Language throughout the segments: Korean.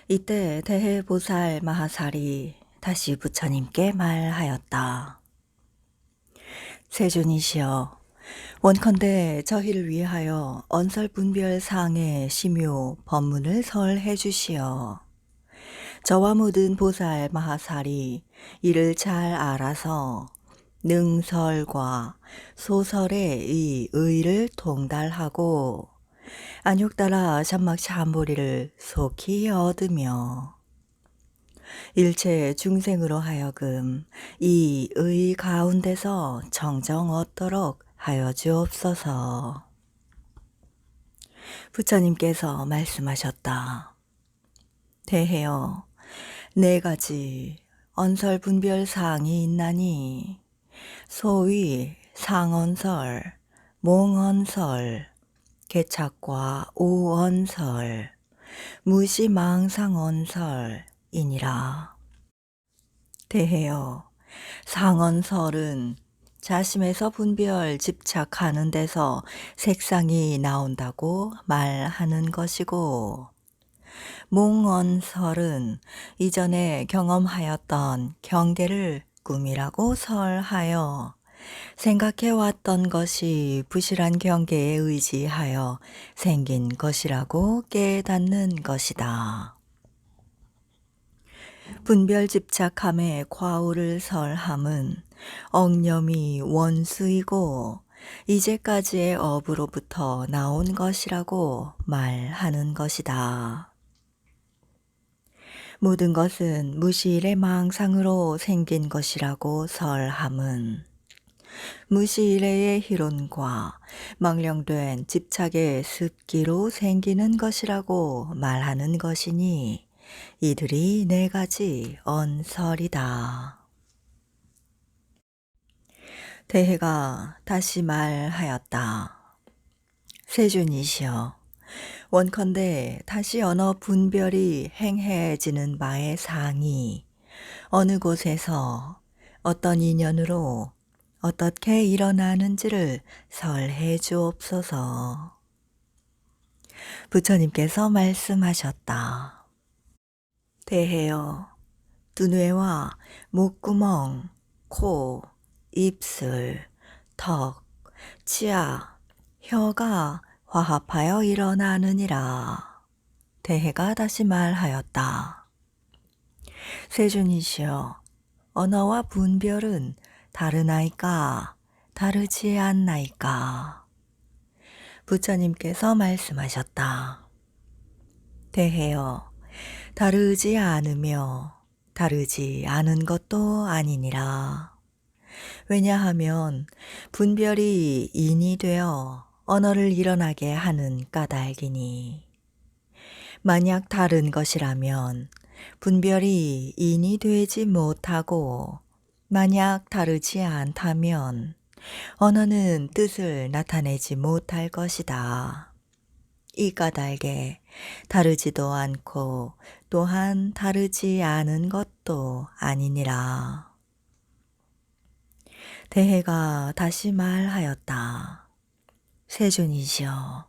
이때 대해보살 마하살이 다시 부처님께 말하였다. 세존이시여, 원컨대 저희를 위하여 언설분별상의 심요 법문을 설해 주시어. 저와 모든 보살 마하살이 이를 잘 알아서 능설과 소설의 이 의를 통달하고 안욕따라 잔막 참보리를 속히 얻으며 일체 중생으로 하여금 이 의 가운데서 정정 얻도록 하여 주옵소서. 부처님께서 말씀하셨다. 대해여, 네 가지 언설분별사항이 있나니 소위 상언설, 몽언설, 개착과 오언설, 무시망상언설이니라. 대해여, 상언설은 자심에서 분별 집착하는 데서 색상이 나온다고 말하는 것이고, 몽언설은 이전에 경험하였던 경계를 꿈이라고 설하여 생각해왔던 것이 부실한 경계에 의지하여 생긴 것이라고 깨닫는 것이다. 분별 집착함의 과오를 설함은 억념이 원수이고 이제까지의 업으로부터 나온 것이라고 말하는 것이다. 모든 것은 무시일의 망상으로 생긴 것이라고 설함은 무시일의 희론과 망령된 집착의 습기로 생기는 것이라고 말하는 것이니 이들이 네 가지 언설이다. 대해가 다시 말하였다. 세존이시여, 원컨대 다시 언어 분별이 행해지는 바의 상이 어느 곳에서 어떤 인연으로 어떻게 일어나는지를 설해 주옵소서. 부처님께서 말씀하셨다. 대해여, 두뇌와 목구멍, 코, 입술, 턱, 치아, 혀가 화합하여 일어나느니라. 대해가 다시 말하였다. 세존이시여, 언어와 분별은 다르나이까 다르지 않나이까. 부처님께서 말씀하셨다. 대해여, 다르지 않으며 다르지 않은 것도 아니니라. 왜냐하면 분별이 인이 되어 언어를 일어나게 하는 까닭이니, 만약 다른 것이라면 분별이 인이 되지 못하고 만약 다르지 않다면 언어는 뜻을 나타내지 못할 것이다. 이 까닭에 다르지도 않고 또한 다르지 않은 것도 아니니라. 대해가 다시 말하였다. 세존이시여,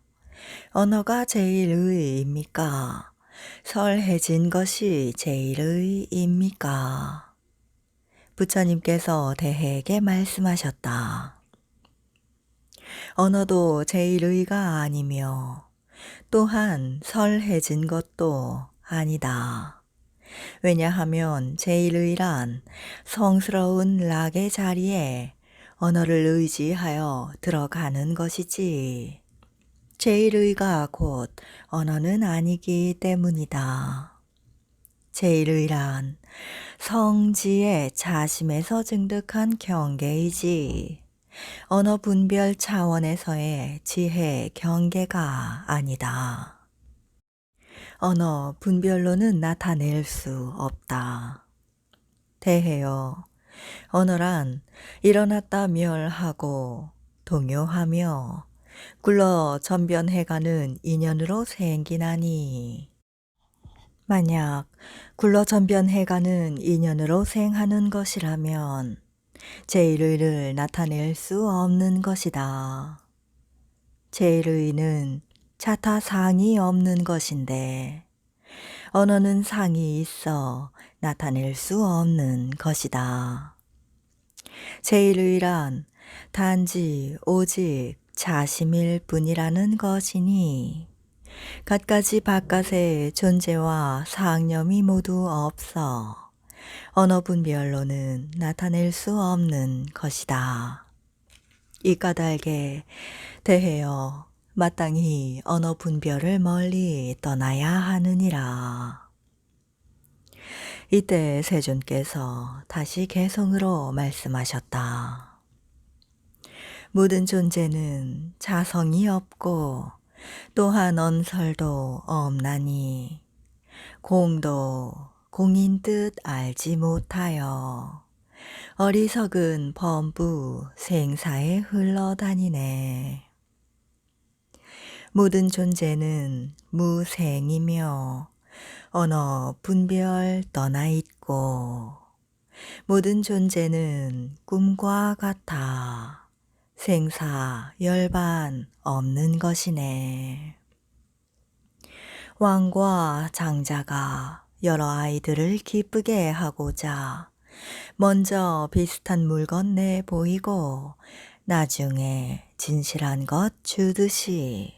언어가 제일의입니까? 설해진 것이 제일의입니까? 부처님께서 대해에게 말씀하셨다. 언어도 제일의가 아니며 또한 설해진 것도 아니다. 왜냐하면 제일의란 성스러운 락의 자리에 언어를 의지하여 들어가는 것이지 제일의가 곧 언어는 아니기 때문이다. 제일의란 성지의 자심에서 증득한 경계이지 언어 분별 차원에서의 지혜 경계가 아니다. 언어 분별로는 나타낼 수 없다. 대해여, 언어란 일어났다 멸하고 동요하며 굴러 전변해가는 인연으로 생기나니, 만약 굴러 전변해가는 인연으로 생하는 것이라면 제일의를 나타낼 수 없는 것이다. 제일의는 자타상이 없는 것인데 언어는 상이 있어 나타낼 수 없는 것이다. 제1의란 단지 오직 자심일 뿐이라는 것이니 갖가지 바깥의 존재와 상념이 모두 없어 언어 분별로는 나타낼 수 없는 것이다. 이 까닭에 대하여 마땅히 언어 분별을 멀리 떠나야 하느니라. 이때 세존께서 다시 개성으로 말씀하셨다. 모든 존재는 자성이 없고 또한 언설도 없나니 공도 공인 뜻 알지 못하여 어리석은 범부 생사에 흘러다니네. 모든 존재는 무생이며 언어 분별 떠나 있고 모든 존재는 꿈과 같아 생사 열반 없는 것이네. 왕과 장자가 여러 아이들을 기쁘게 하고자 먼저 비슷한 물건 내 보이고 나중에 진실한 것 주듯이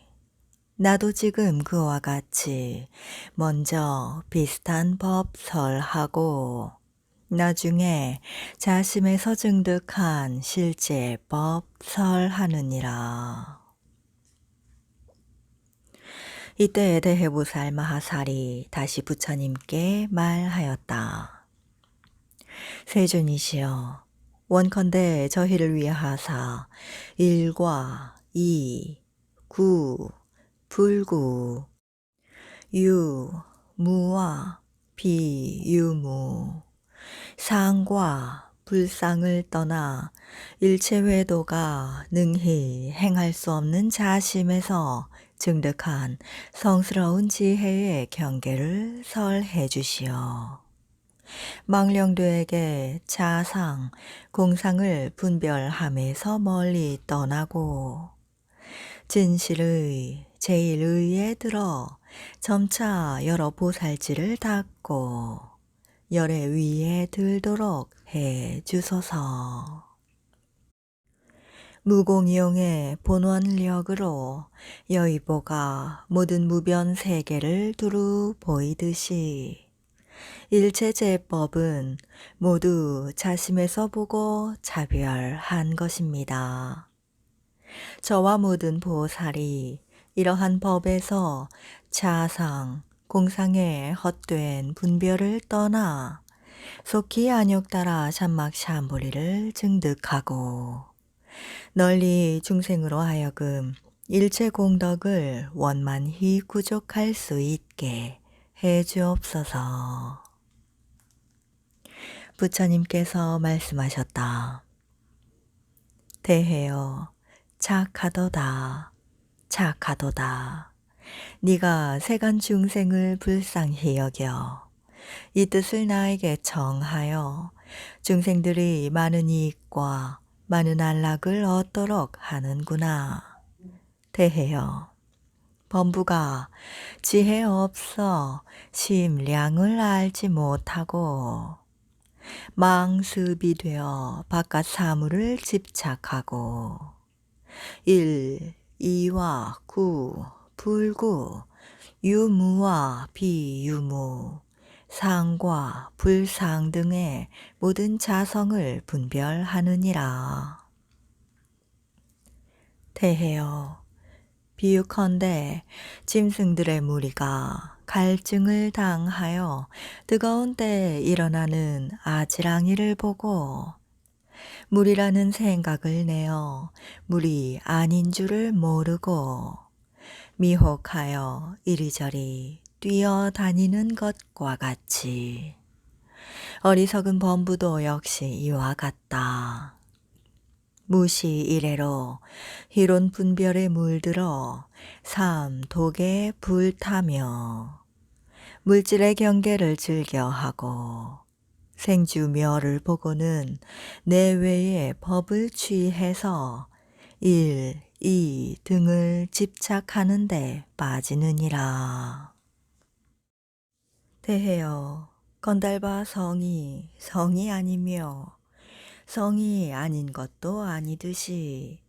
나도 지금 그와 같이 먼저 비슷한 법 설하고 나중에 자심에서 증득한 실제 법 설하느니라. 이때 대해보살 마하살이 다시 부처님께 말하였다. 세존이시여, 원컨대 저희를 위하사 일과 이, 구, 불구, 유, 무와 비유무, 상과 불상을 떠나 일체 외도가 능히 행할 수 없는 자심에서 증득한 성스러운 지혜의 경계를 설해 주시오. 망령도에게 자상, 공상을 분별함에서 멀리 떠나고 진실의 제1의에 들어 점차 여러 보살지를 닦고 열의 위에 들도록 해 주소서. 무공이용의 본원력으로 여의보가 모든 무변 세계를 두루 보이듯이 일체 제법은 모두 자심에서 보고 자별한 것입니다. 저와 모든 보살이 이러한 법에서 자상, 공상의 헛된 분별을 떠나 속히 안욕 따라 참막 샴보리를 증득하고 널리 중생으로 하여금 일체 공덕을 원만히 구족할 수 있게 해 주옵소서. 부처님께서 말씀하셨다. 대해여, 착하도다, 착하도다. 네가 세간 중생을 불쌍히 여겨 이 뜻을 나에게 청하여 중생들이 많은 이익과 많은 안락을 얻도록 하는구나. 대해여, 범부가 지혜 없어 심량을 알지 못하고 망습이 되어 바깥 사물을 집착하고 일, 이와 구, 불구, 유무와 비유무, 상과 불상 등의 모든 자성을 분별하느니라. 대해여, 비유컨대 짐승들의 무리가 갈증을 당하여 뜨거운 때에 일어나는 아지랑이를 보고 물이라는 생각을 내어 물이 아닌 줄을 모르고 미혹하여 이리저리 뛰어다니는 것과 같이 어리석은 범부도 역시 이와 같다. 무시 이래로 희론 분별에 물들어 삶 독에 불타며 물질의 경계를 즐겨하고 생주멸을 보고는 내외의 법을 취해서 일, 이 등을 집착하는 데 빠지느니라. 대해여 건달바 성이 아니며 성이 아닌 것도 아니듯이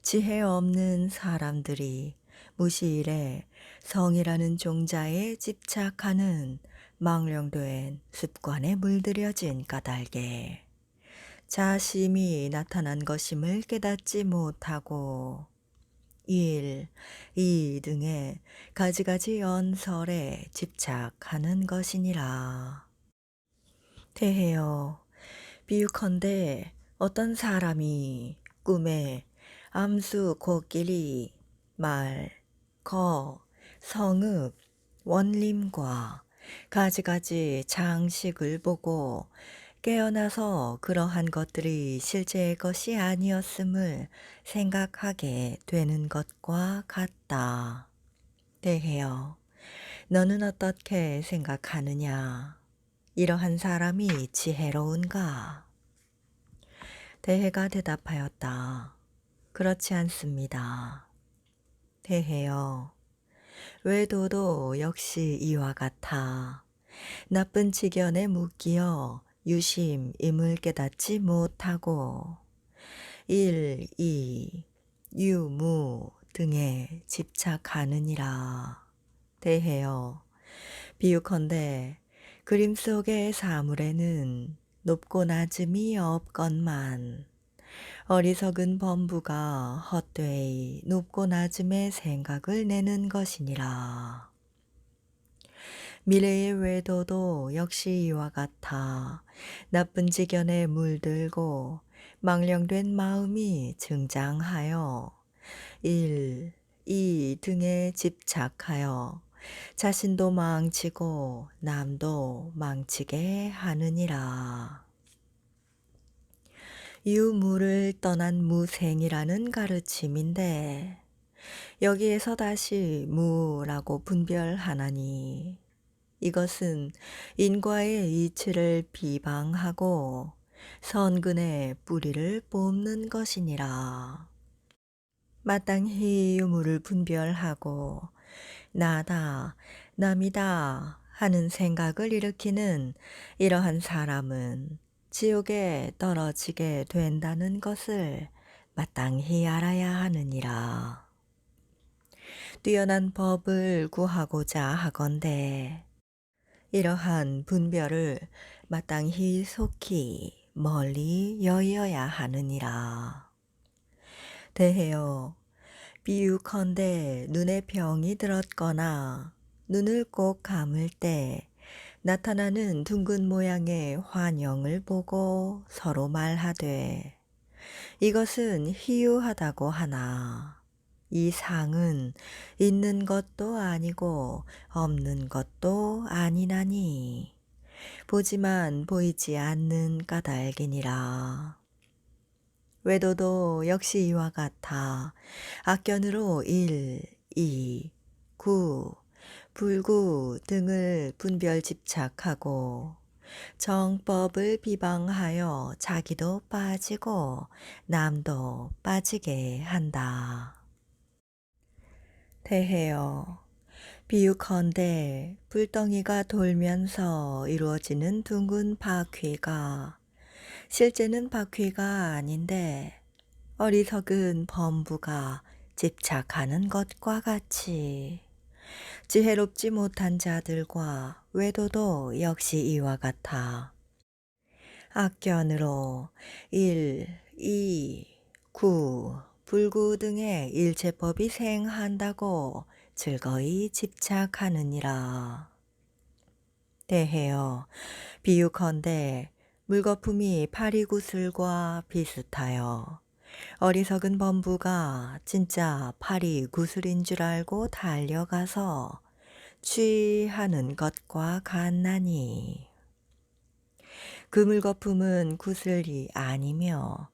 지혜 없는 사람들이 무시일에 성이라는 종자에 집착하는 망령된 습관에 물들여진 까닭에 자심이 나타난 것임을 깨닫지 못하고 일, 이 등의 가지가지 연설에 집착하는 것이니라. 대해여 비유컨대 어떤 사람이 꿈에 암수 코끼리, 말, 성읍, 원림과 가지가지 장식을 보고 깨어나서 그러한 것들이 실제의 것이 아니었음을 생각하게 되는 것과 같다. 대해여, 너는 어떻게 생각하느냐? 이러한 사람이 지혜로운가? 대해가 대답하였다. 그렇지 않습니다. 대해여, 외도도 역시 이와 같아 나쁜 지견에 묶여 유심임을 깨닫지 못하고 일, 이, 유, 등에 집착하느니라. 대해여, 비유컨대 그림 속의 사물에는 높고 낮음이 없건만 어리석은 범부가 헛되이 높고 낮음의 생각을 내는 것이니라. 미래의 외도도 역시 이와 같아 나쁜 지견에 물들고 망령된 마음이 증장하여 일, 이 등에 집착하여 자신도 망치고 남도 망치게 하느니라. 유무를 떠난 무생이라는 가르침인데 여기에서 다시 무라고 분별하나니 이것은 인과의 이치를 비방하고 선근의 뿌리를 뽑는 것이니라. 마땅히 유무를 분별하고 나다, 남이다 하는 생각을 일으키는 이러한 사람은 지옥에 떨어지게 된다는 것을 마땅히 알아야 하느니라. 뛰어난 법을 구하고자 하건대 이러한 분별을 마땅히 속히 멀리 여의어야 하느니라. 대해여 비유컨대 눈에 병이 들었거나 눈을 꼭 감을 때 나타나는 둥근 모양의 환영을 보고 서로 말하되 이것은 희유하다고 하나 이 상은 있는 것도 아니고 없는 것도 아니나니 보지만 보이지 않는 까닭이니라. 외도도 역시 이와 같아 악견으로 일, 이, 구, 불구 등을 분별 집착하고 정법을 비방하여 자기도 빠지고 남도 빠지게 한다. 대해여 비유컨대 불덩이가 돌면서 이루어지는 둥근 바퀴가 실제는 바퀴가 아닌데 어리석은 범부가 집착하는 것과 같이 지혜롭지 못한 자들과 외도도 역시 이와 같아 악견으로 일, 이, 구, 불구 등의 일체법이 생한다고 즐거이 집착하느니라. 대해여 비유컨대 물거품이 파리구슬과 비슷하여 어리석은 범부가 진짜 파리구슬인 줄 알고 달려가서 취하는 것과 같나니 그 물거품은 구슬이 아니며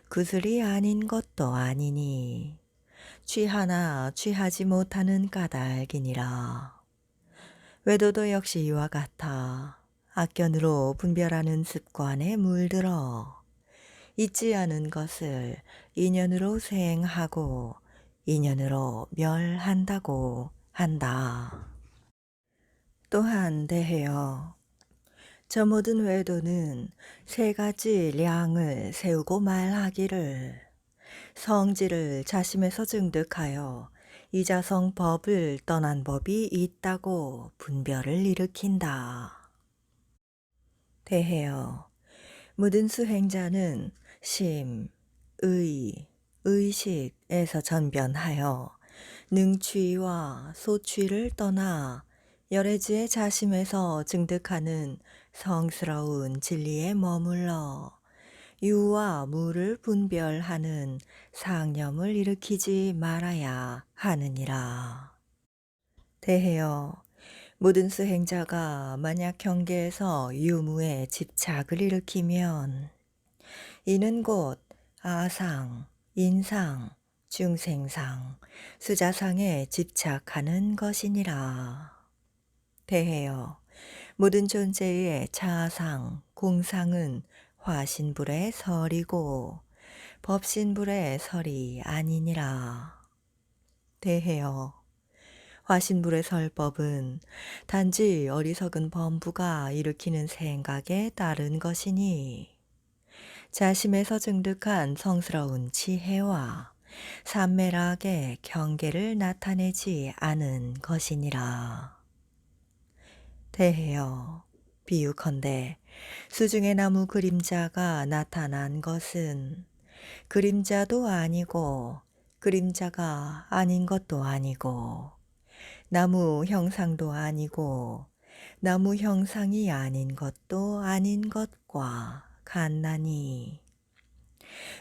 구슬이 아닌 것도 아니니 취하나 취하지 못하는 까닭이니라. 외도도 역시 이와 같아 악견으로 분별하는 습관에 물들어 있지 않은 것을 인연으로 생하고 인연으로 멸한다고 한다. 또한 대해요. 저 모든 외도는 세 가지 량을 세우고 말하기를 성질을 자심에서 증득하여 이자성 법을 떠난 법이 있다고 분별을 일으킨다. 대해요. 모든 수행자는 심, 의, 의식에서 전변하여 능취와 소취를 떠나 열애지의 자심에서 증득하는 성스러운 진리에 머물러 유와 무를 분별하는 상념을 일으키지 말아야 하느니라. 대해여, 모든 수행자가 만약 경계에서 유무에 집착을 일으키면 이는 곧 아상, 인상, 중생상, 수자상에 집착하는 것이니라. 대해여, 모든 존재의 자상, 공상은 화신불의 설이고 법신불의 설이 아니니라. 대해여, 화신불의 설법은 단지 어리석은 범부가 일으키는 생각에 따른 것이니 자심에서 증득한 성스러운 지혜와 삼매락의 경계를 나타내지 않은 것이니라. 대해여, 비유컨대 수중의 나무 그림자가 나타난 것은 그림자도 아니고 그림자가 아닌 것도 아니고 나무 형상도 아니고 나무 형상이 아닌 것도 아닌 것과 같나니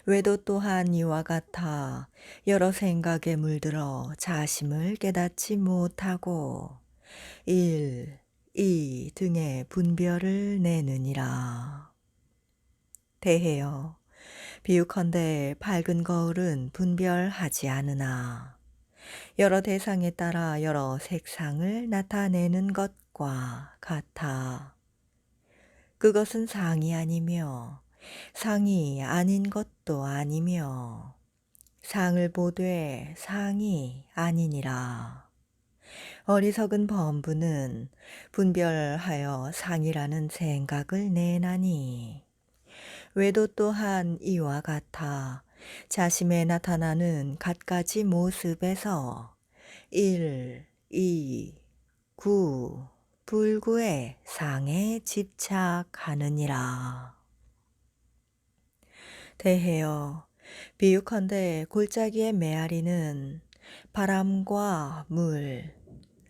외도 또한 이와 같아 여러 생각에 물들어 자심을 깨닫지 못하고 일, 이 등의 분별을 내느니라. 대해여, 비유컨대 밝은 거울은 분별하지 않으나 여러 대상에 따라 여러 색상을 나타내는 것과 같아. 그것은 상이 아니며 상이 아닌 것도 아니며 상을 보되 상이 아니니라. 어리석은 범부는 분별하여 상이라는 생각을 내나니 외도 또한 이와 같아 자심에 나타나는 갖가지 모습에서 일, 이, 구, 불구의 상에 집착하느니라. 대해여, 비유컨대 골짜기의 메아리는 바람과 물,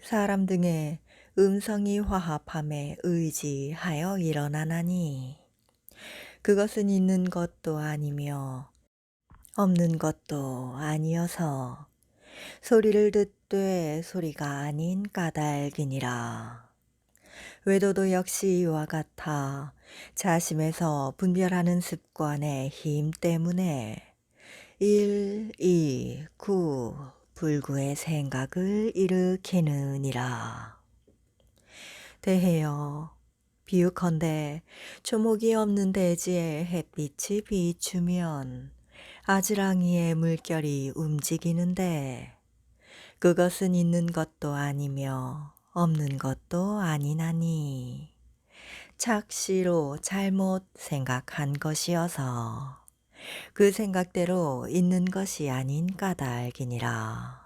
사람 등의 음성이 화합함에 의지하여 일어나나니 그것은 있는 것도 아니며 없는 것도 아니어서 소리를 듣되 소리가 아닌 까닭이니라. 외도도 역시 이와 같아 자심에서 분별하는 습관의 힘 때문에 일, 이, 구, 불구의 생각을 일으키느니라. 대해여, 비유컨대 초목이 없는 대지에 햇빛이 비추면 아지랑이의 물결이 움직이는데 그것은 있는 것도 아니며 없는 것도 아니나니 착시로 잘못 생각한 것이어서 그 생각대로 있는 것이 아닌 까닭이니라.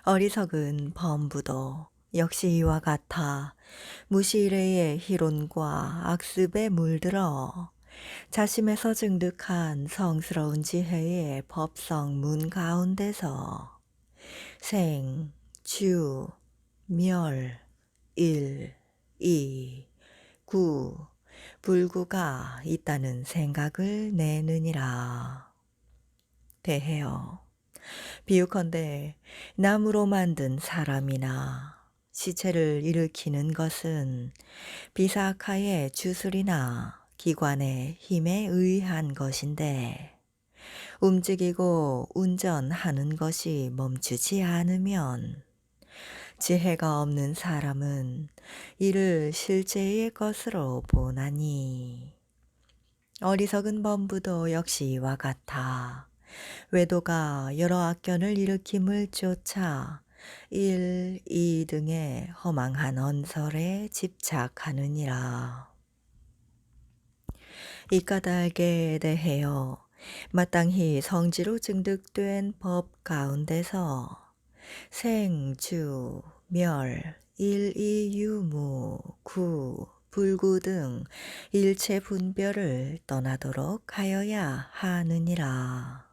어리석은 범부도 역시 이와 같아 무시일의 희론과 악습에 물들어 자심에서 증득한 성스러운 지혜의 법성문 가운데서 생, 주, 멸, 일, 이, 구, 불구가 있다는 생각을 내느니라. 대해여, 비유컨대 나무로 만든 사람이나 시체를 일으키는 것은 비사카의 주술이나 기관의 힘에 의한 것인데 움직이고 운전하는 것이 멈추지 않으면 지혜가 없는 사람은 이를 실제의 것으로 보나니 어리석은 범부도 역시 이와 같아 외도가 여러 악견을 일으킴을 쫓아 일, 이 등의 허망한 언설에 집착하느니라. 이 까닭에 대하여 마땅히 성지로 증득된 법 가운데서 생, 주, 멸, 일, 이, 유무, 구, 불구 등 일체 분별을 떠나도록 하여야 하느니라.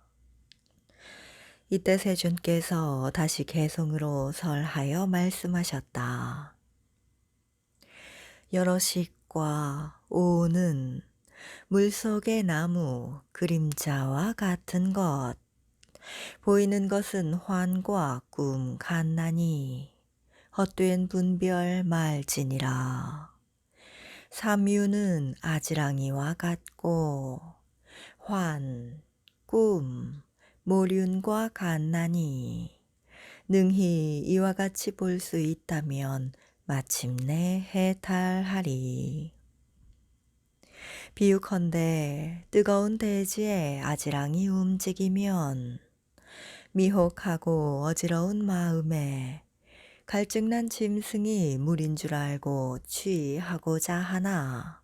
이때 세존께서 다시 개성으로 설하여 말씀하셨다. 여러식과 오는 물속의 나무 그림자와 같은 것. 보이는 것은 환과 꿈 같나니 헛된 분별 말지니라. 삼유는 아지랑이와 같고 환, 꿈, 모륜과 같나니 능히 이와 같이 볼 수 있다면 마침내 해탈하리. 비유컨대 뜨거운 대지에 아지랑이 움직이면 미혹하고 어지러운 마음에 갈증난 짐승이 물인 줄 알고 취하고자 하나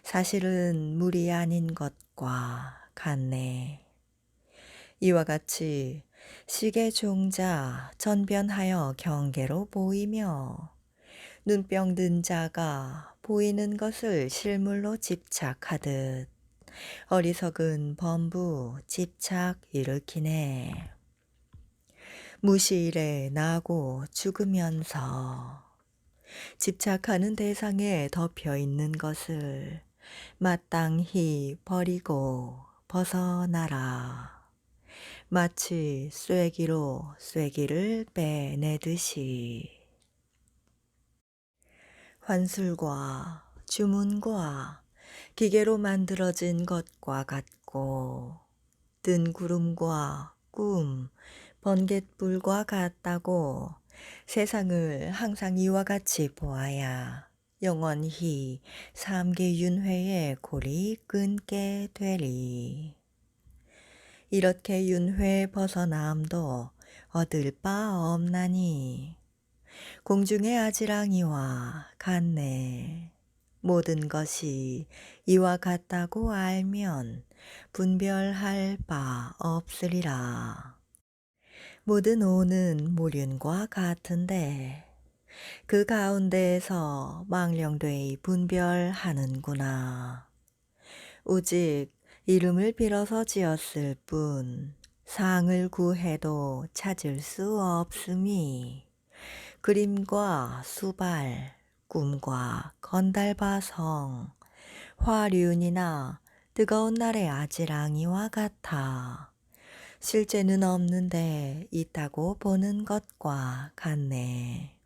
사실은 물이 아닌 것과 같네. 이와 같이 식의 종자 전변하여 경계로 보이며 눈병 든 자가 보이는 것을 실물로 집착하듯 어리석은 범부 집착 일으키네. 무시일에 나고 죽으면서 집착하는 대상에 덮여 있는 것을 마땅히 버리고 벗어나라. 마치 쐐기로 쐐기를 빼내듯이. 환술과 주문과 기계로 만들어진 것과 같고 뜬 구름과 꿈, 번갯불과 같다고 세상을 항상 이와 같이 보아야 영원히 삼계윤회의 골이 끊게 되리. 이렇게 윤회에 벗어남도 얻을 바 없나니 공중의 아지랑이와 같네. 모든 것이 이와 같다고 알면 분별할 바 없으리라. 모든 오는 모륜과 같은데 그 가운데에서 망령되이 분별하는구나. 오직 이름을 빌어서 지었을 뿐 상을 구해도 찾을 수 없음이 그림과 수발, 꿈과 건달바성, 화륜이나 뜨거운 날의 아지랑이와 같아 실제는 없는데 있다고 보는 것과 같네.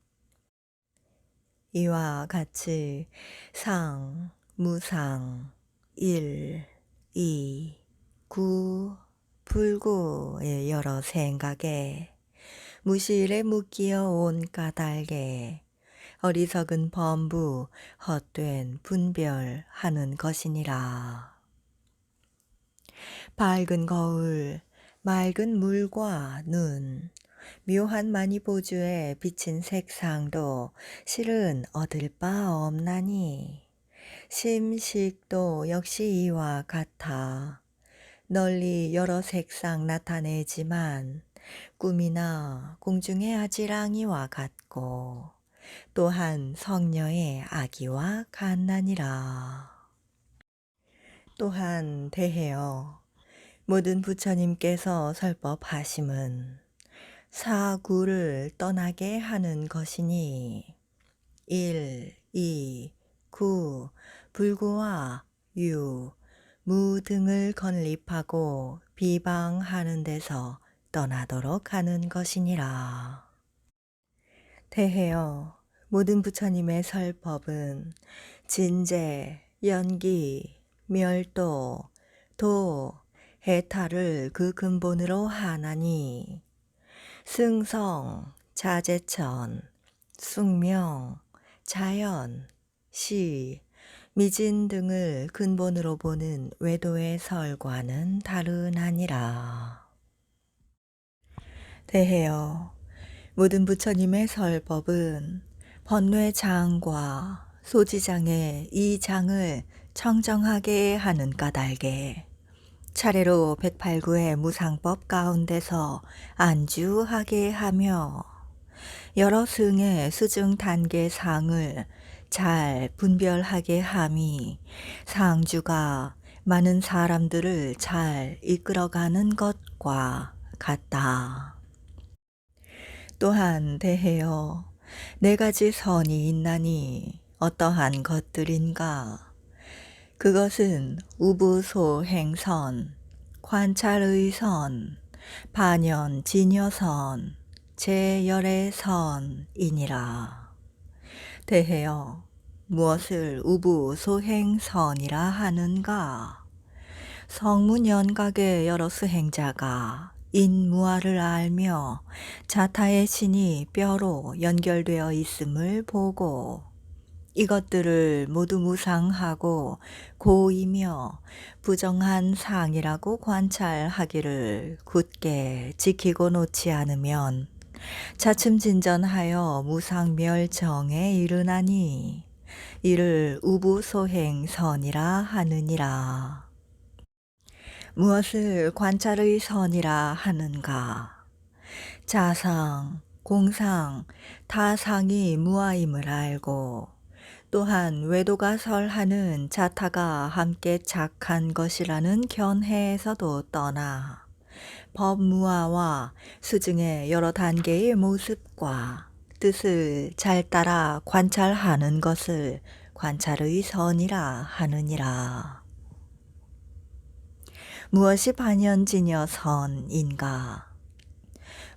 이와 같이 상, 무상, 일, 이, 구, 불구의 여러 생각에 무시일에 묶이어 온 까닭에 어리석은 범부 헛된 분별하는 것이니라. 밝은 거울, 맑은 물과 눈, 묘한 마니보주에 비친 색상도 실은 얻을 바 없나니 심식도 역시 이와 같아 널리 여러 색상 나타내지만 꿈이나 공중의 아지랑이와 같고 또한 성녀의 아기와 같나니라. 또한 대해여 모든 부처님께서 설법하심은 사구를 떠나게 하는 것이니 1, 2, 9, 불구와 유, 무 등을 건립하고 비방하는 데서 떠나도록 하는 것이니라. 대해여 모든 부처님의 설법은 진재, 연기, 멸도, 도, 해탈을 그 근본으로 하나니 승성, 자재천, 숙명, 자연, 시, 미진 등을 근본으로 보는 외도의 설과는 다르나니라. 대해여 모든 부처님의 설법은 번뇌장과 소지장의 이 장을 청정하게 하는 까닭에 차례로 108구의 무상법 가운데서 안주하게 하며 여러 승의 수증 단계 상을 잘 분별하게 함이 상주가 많은 사람들을 잘 이끌어가는 것과 같다. 또한 대해여 네 가지 선이 있나니 어떠한 것들인가? 그것은 우부소행선, 관찰의선, 반연진여선, 제열의선이니라. 대해여 무엇을 우부소행선이라 하는가? 성문연각의 여러 수행자가 인무아를 알며 자타의 신이 뼈로 연결되어 있음을 보고 이것들을 모두 무상하고 고이며 부정한 상이라고 관찰하기를 굳게 지키고 놓지 않으면 차츰 진전하여 무상멸정에 이르나니 이를 우부소행선이라 하느니라. 무엇을 관찰의 선이라 하는가? 자상, 공상, 타상이 무아임을 알고 또한 외도가 설하는 자타가 함께 착한 것이라는 견해에서도 떠나 법무아와 수증의 여러 단계의 모습과 뜻을 잘 따라 관찰하는 것을 관찰의 선이라 하느니라. 무엇이 반연진여 선인가?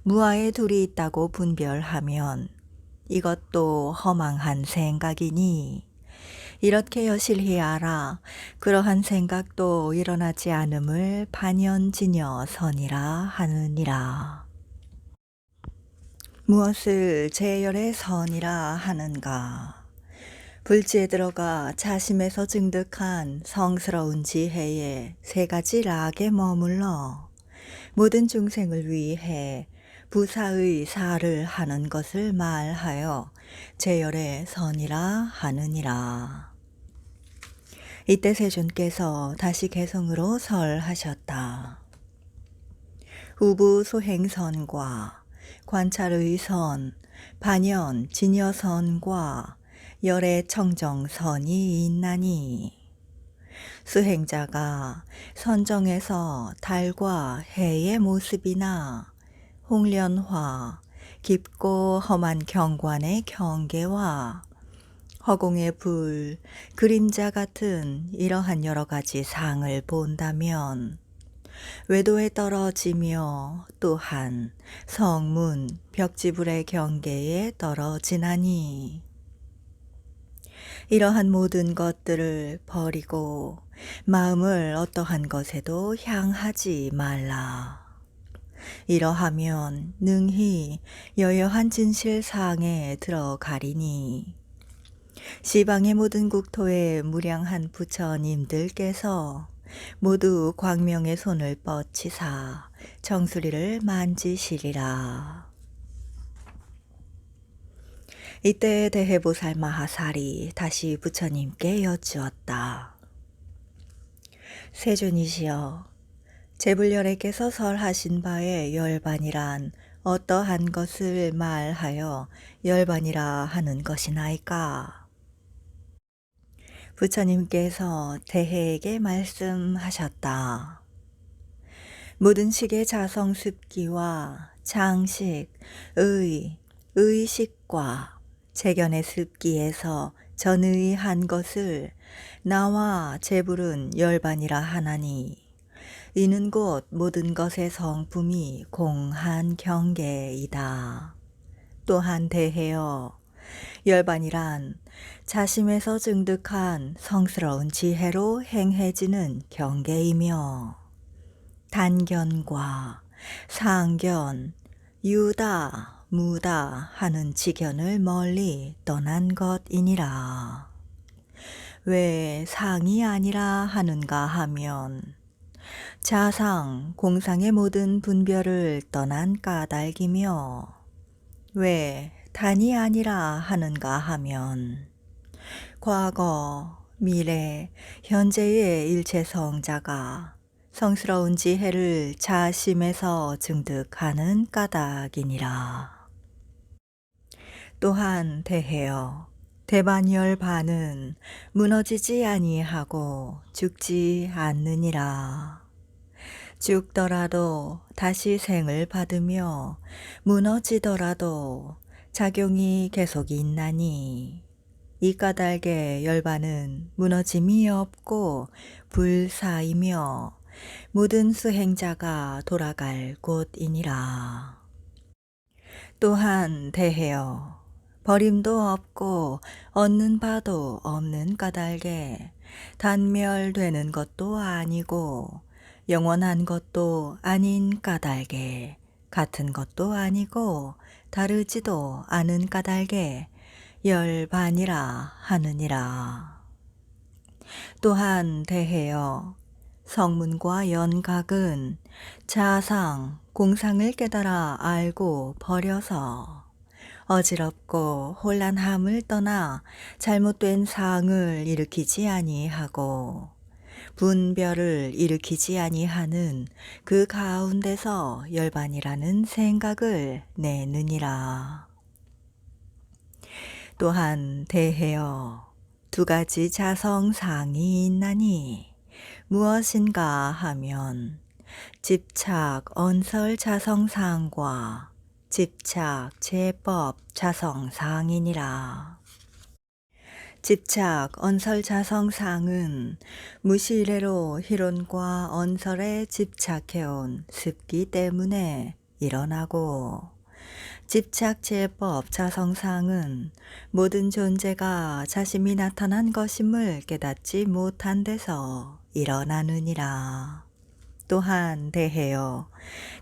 무아에 둘이 있다고 분별하면 이것도 허망한 생각이니 이렇게 여실히 알아 그러한 생각도 일어나지 않음을 반연진여 선이라 하느니라. 무엇을 제열의 선이라 하는가? 불지에 들어가 자심에서 증득한 성스러운 지혜에 세 가지 락에 머물러 모든 중생을 위해 부사의 사를 하는 것을 말하여 제열의 선이라 하느니라. 이때 세존께서 다시 개성으로 설하셨다. 우부소행선과 관찰의 선, 반연, 진여선과 열의 청정선이 있나니 수행자가 선정에서 달과 해의 모습이나 홍련화, 깊고 험한 경관의 경계와 허공의 불, 그림자 같은 이러한 여러 가지 상을 본다면 외도에 떨어지며 또한 성문, 벽지불의 경계에 떨어지나니 이러한 모든 것들을 버리고 마음을 어떠한 것에도 향하지 말라. 이러하면 능히 여여한 진실상에 들어가리니 시방의 모든 국토의 무량한 부처님들께서 모두 광명의 손을 뻗치사 정수리를 만지시리라. 이때 대해보살 마하살이 다시 부처님께 여쭈었다. 세존이시여, 제불열애께서 설하신 바의 열반이란 어떠한 것을 말하여 열반이라 하는 것이나이까? 부처님께서 대해에게 말씀하셨다. 모든 식의 자성습기와 장식, 의식과 재견의 습기에서 전의한 것을 나와 제불은 열반이라 하나니 이는 곧 모든 것의 성품이 공한 경계이다. 또한 대해여 열반이란 자심에서 증득한 성스러운 지혜로 행해지는 경계이며 단견과 상견, 유다, 무다 하는 지견을 멀리 떠난 것이니라. 왜 상이 아니라 하는가 하면 자상, 공상의 모든 분별을 떠난 까닭이며 왜 단이 아니라 하는가 하면 과거, 미래, 현재의 일체 성자가 성스러운 지혜를 자심에서 증득하는 까닭이니라. 또한 대해여 대반열반은 무너지지 아니하고 죽지 않느니라. 죽더라도 다시 생을 받으며 무너지더라도 작용이 계속 있나니 이 까닭의 열반은 무너짐이 없고 불사이며 모든 수행자가 돌아갈 곳이니라. 또한 대해여 버림도 없고 얻는 바도 없는 까닭에 단멸되는 것도 아니고 영원한 것도 아닌 까닭에 같은 것도 아니고 다르지도 않은 까닭에 열반이라 하느니라. 또한 대해여 성문과 연각은 자상, 공상을 깨달아 알고 버려서 어지럽고 혼란함을 떠나 잘못된 상을 일으키지 아니하고 분별을 일으키지 아니하는 그 가운데서 열반이라는 생각을 내느니라. 또한 대해여 두 가지 자성상이 있나니 무엇인가 하면 집착 언설 자성상과 집착 제법 자성상이니라. 집착 언설 자성상은 무시이래로 희론과 언설에 집착해온 습기 때문에 일어나고, 집착 제법 자성상은 모든 존재가 자심이 나타난 것임을 깨닫지 못한 데서 일어나느니라. 또한 대해여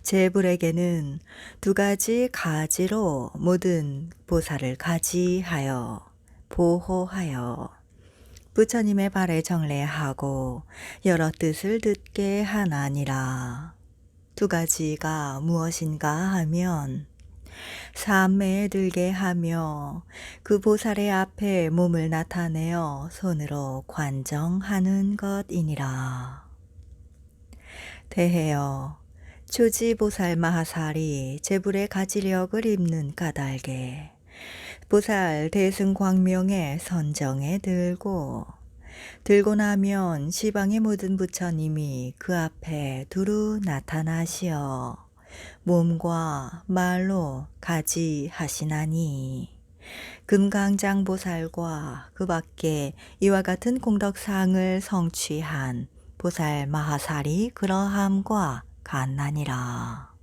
제불에게는 두 가지 가지로 모든 보살을 가지하여 보호하여 부처님의 발에 정례하고 여러 뜻을 듣게 하나니라. 두 가지가 무엇인가 하면 삼매에 들게 하며 그 보살의 앞에 몸을 나타내어 손으로 관정하는 것이니라. 대해여 초지보살 마하살이 제불의 가지력을 입는 까닭에 보살 대승광명의 선정에 들고 나면 시방의 모든 부처님이 그 앞에 두루 나타나시어 몸과 말로 가지하시나니 금강장 보살과 그 밖에 이와 같은 공덕상을 성취한 보살 마하살이 그러함과 같나니라.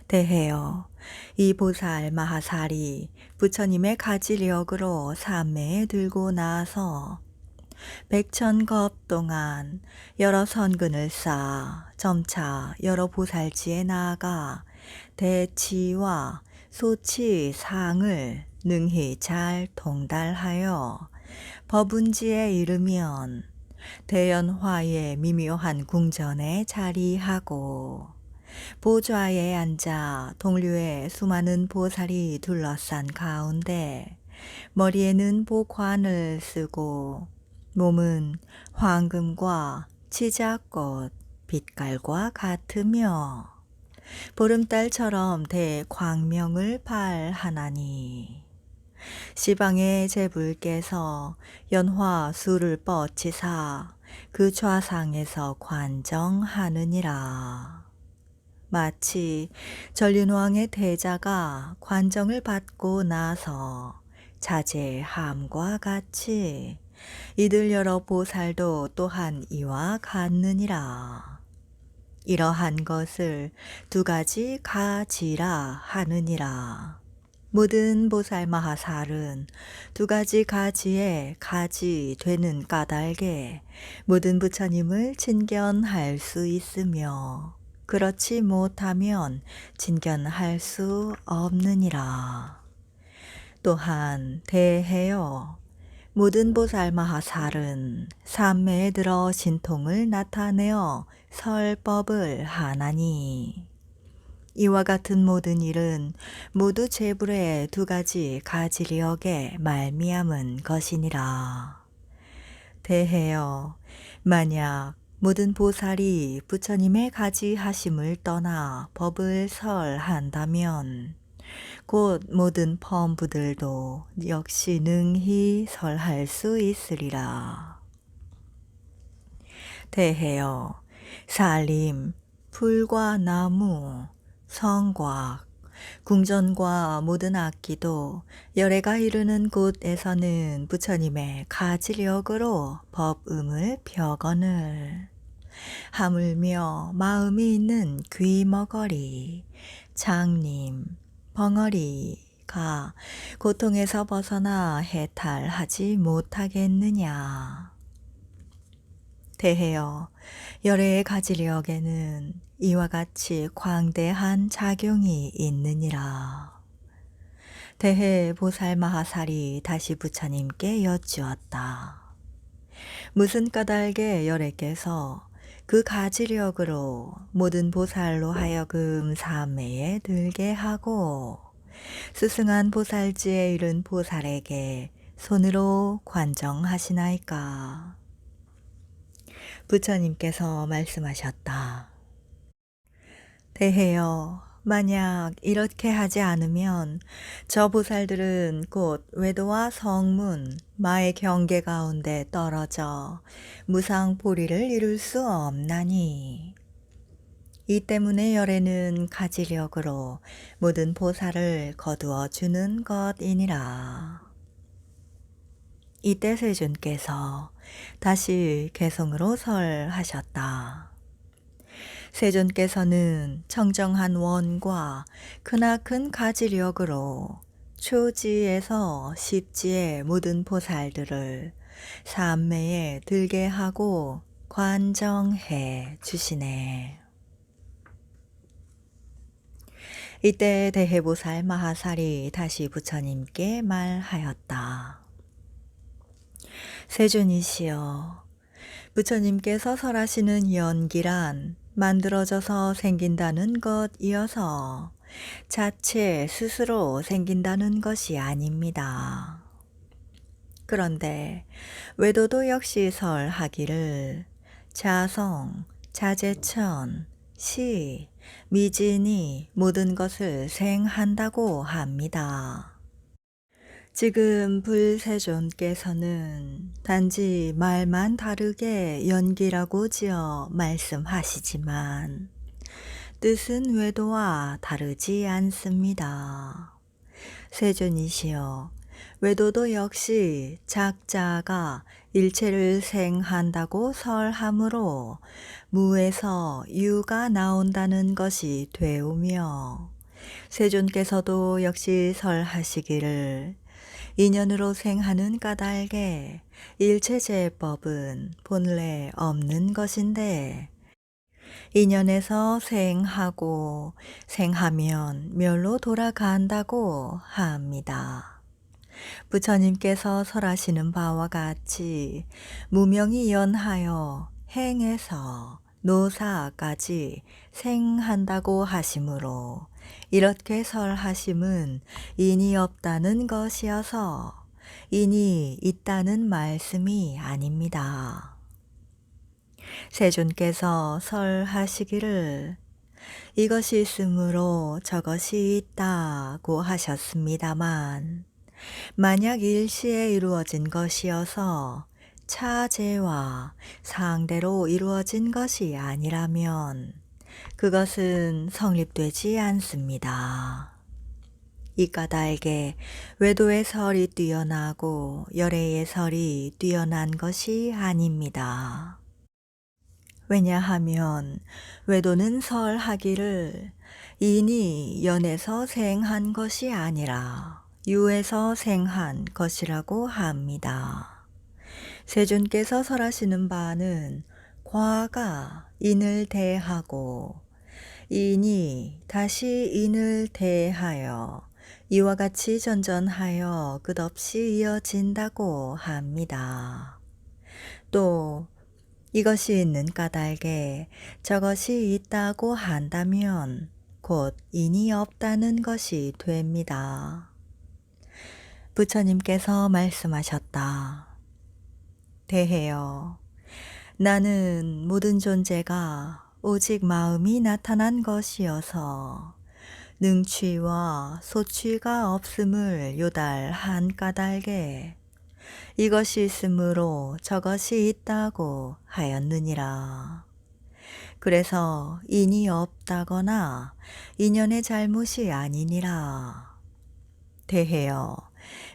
대해여 이 보살 마하살이 부처님의 가지력으로 삼매에 들고 나서 백천겁 동안 여러 선근을 쌓아 점차 여러 보살지에 나아가 대치와 소치상을 능히 잘 통달하여 법운지에 이르면 대연화의 미묘한 궁전에 자리하고 보좌에 앉아 동류의 수많은 보살이 둘러싼 가운데 머리에는 보관을 쓰고 몸은 황금과 치자꽃, 빛깔과 같으며 보름달처럼 대광명을 발하나니 시방의 제불께서 연화 수를 뻗치사 그 좌상에서 관정하느니라. 마치 전륜왕의 대자가 관정을 받고 나서 자제함과 같이 이들 여러 보살도 또한 이와 같느니라. 이러한 것을 두 가지 가지라 하느니라. 모든 보살 마하살은 두 가지 가지에 가지 되는 까닭에 모든 부처님을 친견할 수 있으며 그렇지 못하면 친견할 수 없느니라. 또한 대해여 모든 보살 마하살은 삼매에 들어 신통을 나타내어 설법을 하나니 이와 같은 모든 일은 모두 재불의 두 가지 가지력에 말미암은 것이니라. 대해여, 만약 모든 보살이 부처님의 가지하심을 떠나 법을 설한다면 곧 모든 범부들도 역시 능히 설할 수 있으리라. 대해여, 살림, 풀과 나무, 성곽, 궁전과 모든 악기도 열애가 이르는 곳에서는 부처님의 가지력으로 법음을 펴거늘 하물며 마음이 있는 귀머거리, 장님, 벙어리가 고통에서 벗어나 해탈하지 못하겠느냐. 대해여, 열애의 가지력에는 이와 같이 광대한 작용이 있느니라. 대해 보살 마하살이 다시 부처님께 여쭈었다. 무슨 까닭에 열애께서 그 가지력으로 모든 보살로 하여금 삼매에 들게 하고 스승한 보살지에 이른 보살에게 손으로 관정하시나이까. 부처님께서 말씀하셨다. 대해여, 만약 이렇게 하지 않으면 저 보살들은 곧 외도와 성문, 마의 경계 가운데 떨어져 무상보리를 이룰 수 없나니. 이 때문에 열애는 가지력으로 모든 보살을 거두어 주는 것이니라. 이때 세존께서 다시 개성으로 설하셨다. 세존께서는 청정한 원과 크나큰 가지력으로 초지에서 십지의 모든 보살들을 삼매에 들게 하고 관정해 주시네. 이때 대해보살 마하살이 다시 부처님께 말하였다. 세존이시여, 부처님께서 설하시는 연기란 만들어져서 생긴다는 것이어서 자체 스스로 생긴다는 것이 아닙니다. 그런데 외도도 역시 설하기를 자성, 자재천, 시, 미진이 모든 것을 생한다고 합니다. 지금 불세존께서는 단지 말만 다르게 연기라고 지어 말씀하시지만 뜻은 외도와 다르지 않습니다. 세존이시여, 외도도 역시 작자가 일체를 생한다고 설하므로 무에서 유가 나온다는 것이 되오며 세존께서도 역시 설하시기를 인연으로 생하는 까닭에 일체제법은 본래 없는 것인데 인연에서 생하고 생하면 멸로 돌아간다고 합니다. 부처님께서 설하시는 바와 같이 무명이 연하여 행에서 노사까지 생한다고 하시므로 이렇게 설하심은 인이 없다는 것이어서 인이 있다는 말씀이 아닙니다. 세존께서 설하시기를 이것이 있으므로 저것이 있다고 하셨습니다만 만약 일시에 이루어진 것이어서 차제와 상대로 이루어진 것이 아니라면 그것은 성립되지 않습니다. 이 까닭에 외도의 설이 뛰어나고 열애의 설이 뛰어난 것이 아닙니다. 왜냐하면 외도는 설하기를 인이 연에서 생한 것이 아니라 유에서 생한 것이라고 합니다. 세존께서 설하시는 바는 과가 인을 대하고 인이 다시 인을 대하여 이와 같이 전전하여 끝없이 이어진다고 합니다. 또 이것이 있는 까닭에 저것이 있다고 한다면 곧 인이 없다는 것이 됩니다. 부처님께서 말씀하셨다. 대해여, 나는 모든 존재가 오직 마음이 나타난 것이어서 능취와 소취가 없음을 요달 한 까닭에 이것이 있으므로 저것이 있다고 하였느니라. 그래서 인이 없다거나 인연의 잘못이 아니니라. 대해여,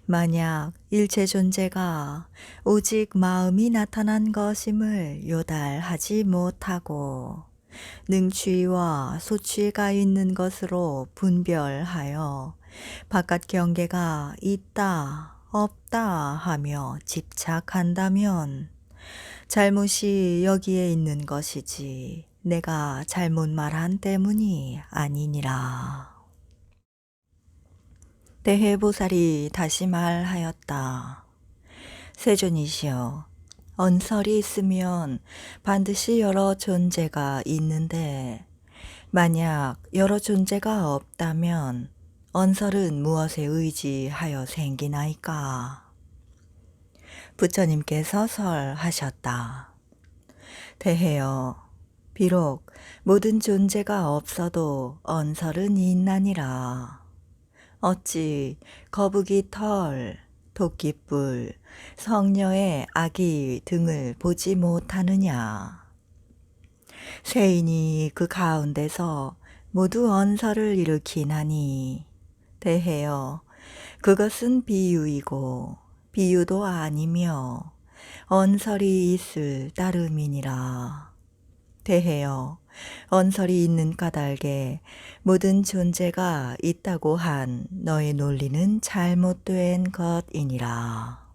만약 일체 존재가 오직 마음이 나타난 것임을 요달하지 못하고 능취와 소취가 있는 것으로 분별하여 바깥 경계가 있다, 없다 하며 집착한다면 잘못이 여기에 있는 것이지 내가 잘못 말한 때문이 아니니라. 대해보살이 다시 말하였다. 세존이시여, 언설이 있으면 반드시 여러 존재가 있는데 만약 여러 존재가 없다면 언설은 무엇에 의지하여 생기나이까? 부처님께서 설하셨다. 대해여, 비록 모든 존재가 없어도 언설은 있나니라. 어찌 거북이 털, 토끼뿔, 성녀의 아기 등을 보지 못하느냐. 세인이 그 가운데서 모두 언설을 일으키나니 대해여, 그것은 비유이고 비유도 아니며 언설이 있을 따름이니라. 대해여, 언설이 있는 까닭에 모든 존재가 있다고 한 너의 논리는 잘못된 것이니라.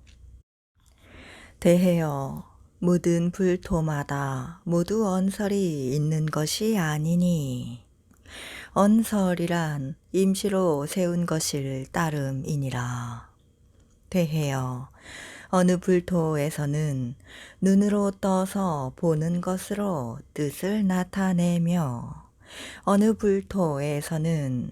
대해여, 모든 불토마다 모두 언설이 있는 것이 아니니 언설이란 임시로 세운 것일 따름이니라. 대해여, 어느 불토에서는 눈으로 떠서 보는 것으로 뜻을 나타내며 어느 불토에서는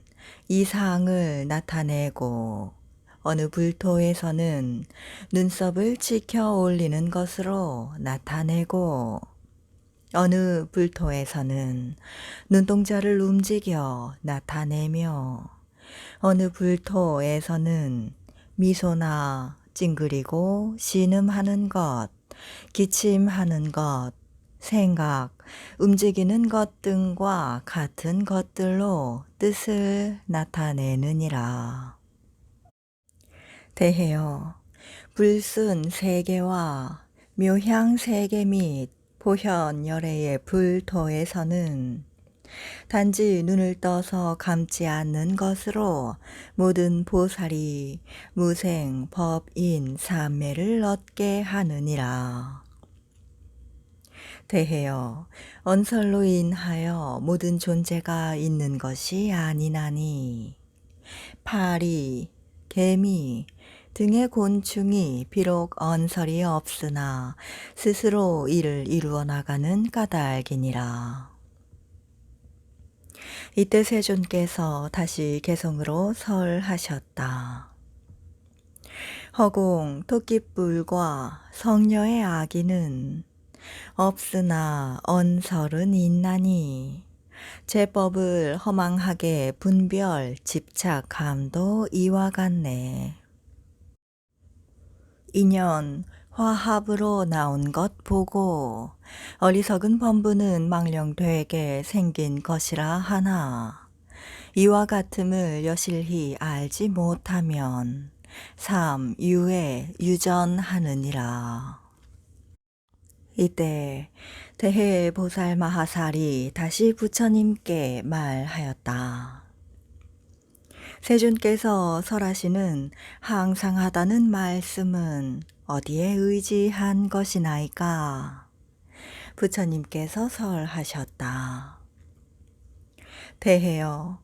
이상을 나타내고 어느 불토에서는 눈썹을 치켜 올리는 것으로 나타내고 어느 불토에서는 눈동자를 움직여 나타내며 어느 불토에서는 미소나 찡그리고 신음하는 것, 기침하는 것, 생각, 움직이는 것 등과 같은 것들로 뜻을 나타내느니라. 대해여, 불순 세계와 묘향 세계 및 보현 열애의 불토에서는 단지 눈을 떠서 감지 않는 것으로 모든 보살이 무생 법인 삼매를 얻게 하느니라. 대해여, 언설로 인하여 모든 존재가 있는 것이 아니나니 파리, 개미 등의 곤충이 비록 언설이 없으나 스스로 이를 이루어 나가는 까닭이니라. 이때 세존께서 다시 개성으로 설하셨다. 허공 토끼뿔과 성녀의 아기는 없으나 언설은 있나니 제법을 허망하게 분별 집착함도 이와 같네. 인연 화합으로 나온 것 보고 어리석은 범부는 망령되게 생긴 것이라 하나 이와 같음을 여실히 알지 못하면 삼유에 유전하느니라. 이때 대해보살 마하살이 다시 부처님께 말하였다. 세존께서 설하시는 항상하다는 말씀은 어디에 의지한 것이나이까? 부처님께서 설하셨다. 대해여,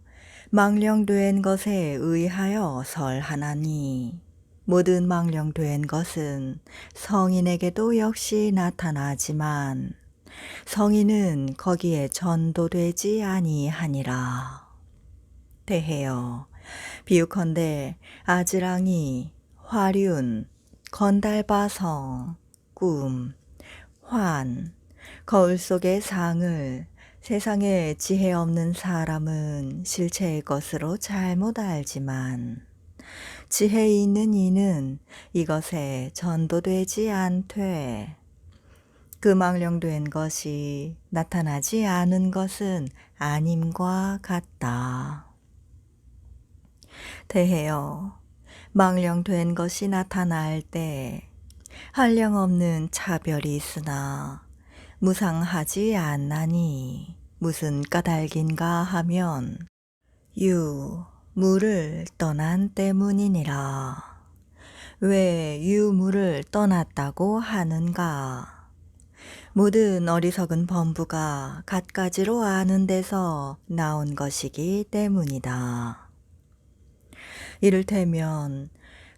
망령된 것에 의하여 설하나니 모든 망령된 것은 성인에게도 역시 나타나지만 성인은 거기에 전도되지 아니하니라. 대해요. 비유컨대 아지랑이, 화륜, 건달바성, 꿈, 환, 거울 속의 상을 세상에 지혜 없는 사람은 실체의 것으로 잘못 알지만 지혜 있는 이는 이것에 전도되지 않되 그 망령된 것이 나타나지 않은 것은 아님과 같다. 대해요. 망령된 것이 나타날 때 한량없는 차별이 있으나 무상하지 않나니 무슨 까닭인가 하면 유무를 떠난 때문이니라. 왜 유무를 떠났다고 하는가? 모든 어리석은 범부가 갖가지로 아는 데서 나온 것이기 때문이다. 이를테면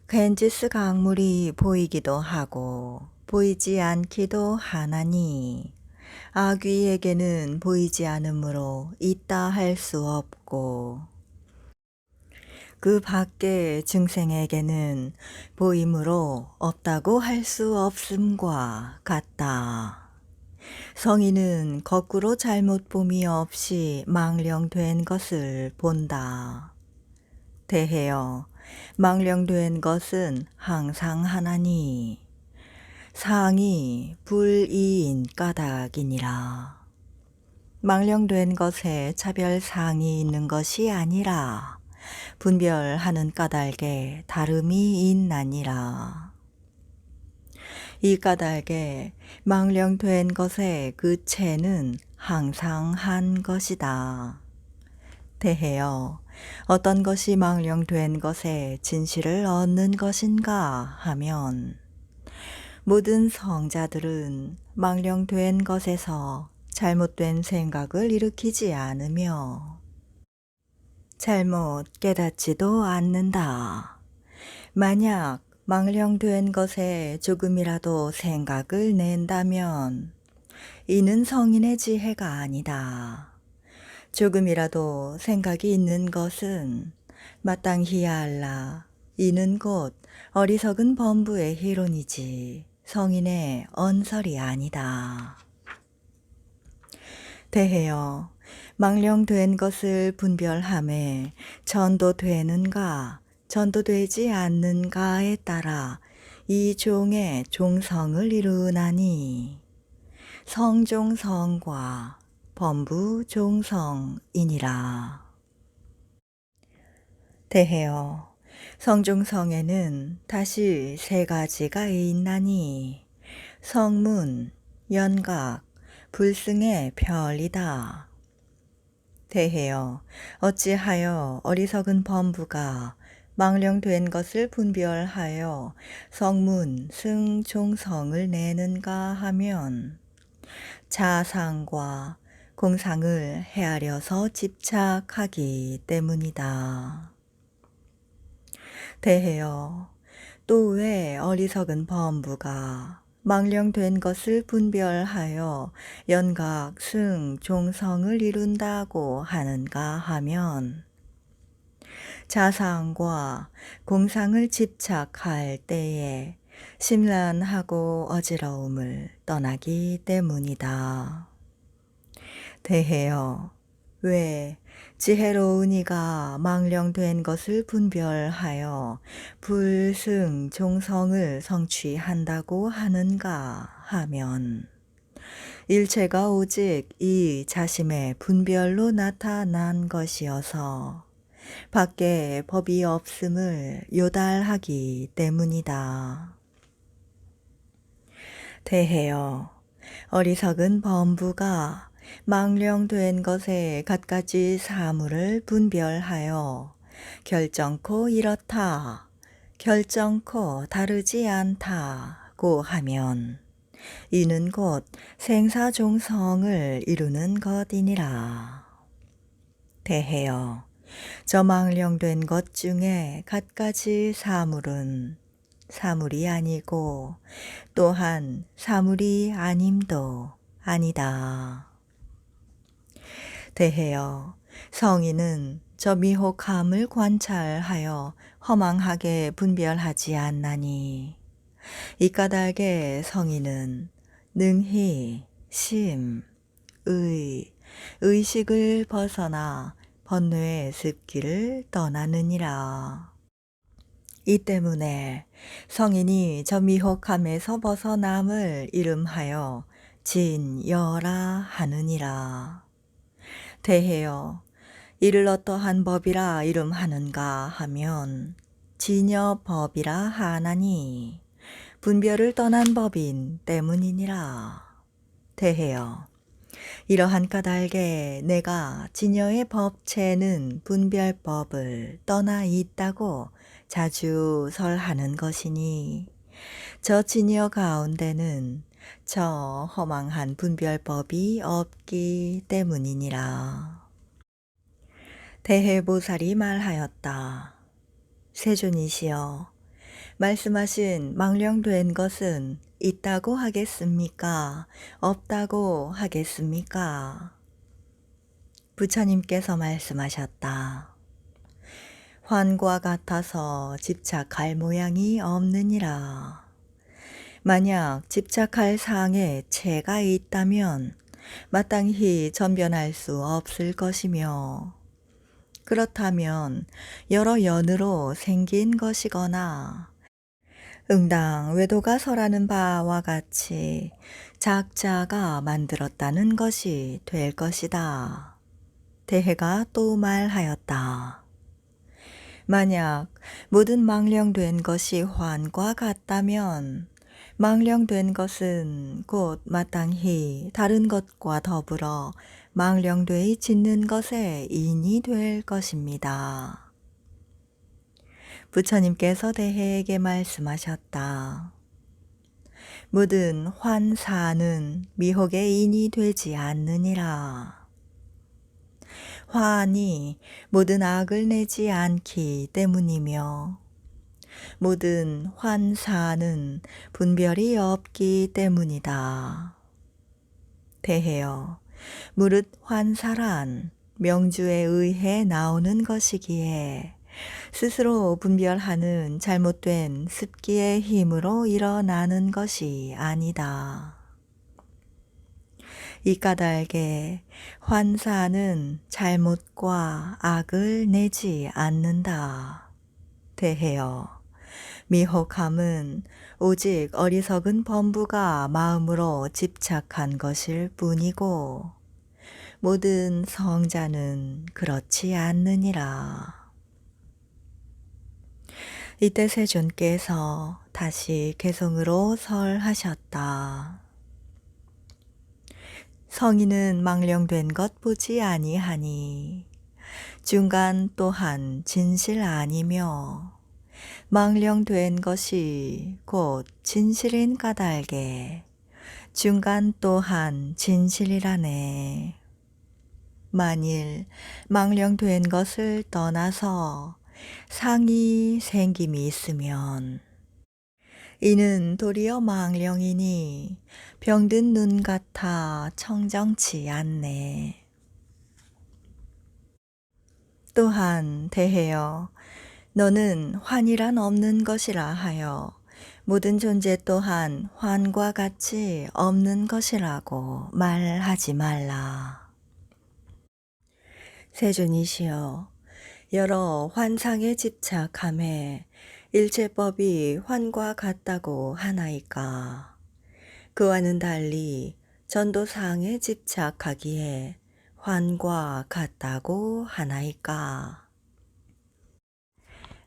겐지스 강물이 보이기도 하고 보이지 않기도 하나니 아귀에게는 보이지 않으므로 있다 할 수 없고 그 밖의 증생에게는 보임으로 없다고 할 수 없음과 같다. 성인은 거꾸로 잘못 봄이 없이 망령된 것을 본다. 대해요. 망령된 것은 항상 하나니 상이 불이인 까닭이니라. 망령된 것에 차별상이 있는 것이 아니라 분별하는 까닭에 다름이 있나니라. 이 까닭에 망령된 것의 그 체는 항상 한 것이다. 대해요. 어떤 것이 망령된 것의 진실을 얻는 것인가 하면 모든 성자들은 망령된 것에서 잘못된 생각을 일으키지 않으며 잘못 깨닫지도 않는다. 만약 망령된 것에 조금이라도 생각을 낸다면 이는 성인의 지혜가 아니다. 조금이라도 생각이 있는 것은 마땅히 알라. 이는 곧 어리석은 범부의 희론이지 성인의 언설이 아니다. 대해요. 망령된 것을 분별함에 전도되는가 전도되지 않는가에 따라 이 종의 종성을 이루나니 성종성과 범부 종성이니라. 대해요. 성종성에는 다시 세 가지가 있나니 성문, 연각, 불승의 별이다. 대해요. 어찌하여 어리석은 범부가 망령된 것을 분별하여 성문, 승, 종성을 내는가 하면 자상과 공상을 헤아려서 집착하기 때문이다. 대해요. 또 왜 어리석은 범부가 망령된 것을 분별하여 연각, 승, 종성을 이룬다고 하는가 하면 자상과 공상을 집착할 때에 심란하고 어지러움을 떠나기 때문이다. 대해요. 왜 지혜로운 이가 망령된 것을 분별하여 불승 종성을 성취한다고 하는가 하면 일체가 오직 이 자심의 분별로 나타난 것이어서 밖에 법이 없음을 요달하기 때문이다. 대해요. 어리석은 범부가 망령된 것에 갖가지 사물을 분별하여 결정코 이렇다, 결정코 다르지 않다고 하면 이는 곧 생사종성을 이루는 것이니라. 대해요. 저 망령된 것 중에 갖가지 사물은 사물이 아니고 또한 사물이 아님도 아니다. 대해요. 성인은 저 미혹함을 관찰하여 허망하게 분별하지 않나니 이 까닭에 성인은 능히 심, 의식을 벗어나 번뇌의 습기를 떠나느니라. 이 때문에 성인이 저 미혹함에서 벗어남을 이름하여 진여라 하느니라. 대해여 이를 어떠한 법이라 이름하는가 하면 진여법이라 하나니 분별을 떠난 법인 때문이니라. 대해여 이러한 까닭에 내가 진여의 법체는 분별법을 떠나 있다고 자주 설하는 것이니 저 진여 가운데는 저 허망한 분별법이 없기 때문이니라. 대해보살이 말하였다. 세존이시여, 말씀하신 망령된 것은 있다고 하겠습니까? 없다고 하겠습니까? 부처님께서 말씀하셨다. 환과 같아서 집착할 모양이 없느니라. 만약 집착할 사항에 체가 있다면 마땅히 전변할 수 없을 것이며, 그렇다면 여러 연으로 생긴 것이거나 응당 외도가 설하는 바와 같이 작자가 만들었다는 것이 될 것이다. 대해가 또 말하였다. 만약 모든 망령된 것이 환과 같다면 망령된 것은 곧 마땅히 다른 것과 더불어 망령되이 짓는 것에 인이 될 것입니다. 부처님께서 대해에게 말씀하셨다. 모든 환사는 미혹의 인이 되지 않느니라. 환이 모든 악을 내지 않기 때문이며 모든 환사는 분별이 없기 때문이다. 대해여 무릇 환사란 명주에 의해 나오는 것이기에 스스로 분별하는 잘못된 습기의 힘으로 일어나는 것이 아니다. 이 까닭에 환사는 잘못과 악을 내지 않는다. 대해여 미혹함은 오직 어리석은 범부가 마음으로 집착한 것일 뿐이고 모든 성자는 그렇지 않느니라. 이때 세존께서 다시 개성으로 설하셨다. 성인은 망령된 것 보지 아니하니 중간 또한 진실 아니며 망령된 것이 곧 진실인 까닭에 중간 또한 진실이라네. 만일 망령된 것을 떠나서 상이 생김이 있으면 이는 도리어 망령이니 병든 눈 같아 청정치 않네. 또한 대해여 너는 환이란 없는 것이라 하여 모든 존재 또한 환과 같이 없는 것이라고 말하지 말라. 세존이시여, 여러 환상에 집착함에 일체법이 환과 같다고 하나이까. 그와는 달리 전도사항에 집착하기에 환과 같다고 하나이까.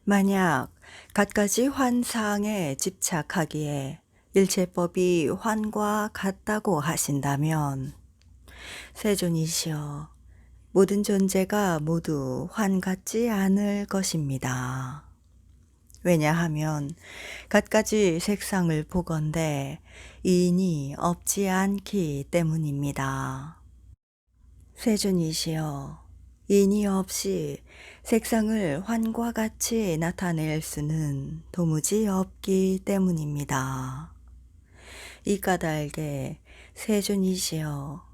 만약 갖가지 환상에 집착하기에 일체법이 환과 같다고 하신다면 세존이시여, 모든 존재가 모두 환 같지 않을 것입니다. 왜냐하면 갖가지 색상을 보건대 이인이 없지 않기 때문입니다. 세존이시여, 인이 없이 색상을 환과 같이 나타낼 수는 도무지 없기 때문입니다. 이 까닭에 세존이시여,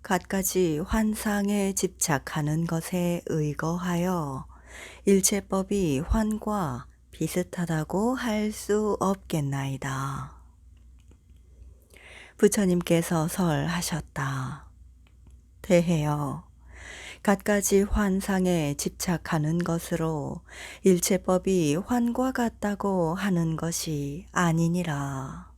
갖가지 환상에 집착하는 것에 의거하여 일체법이 환과 비슷하다고 할 수 없겠나이다. 부처님께서 설하셨다. 대해여, 갖가지 환상에 집착하는 것으로 일체법이 환과 같다고 하는 것이 아니니라.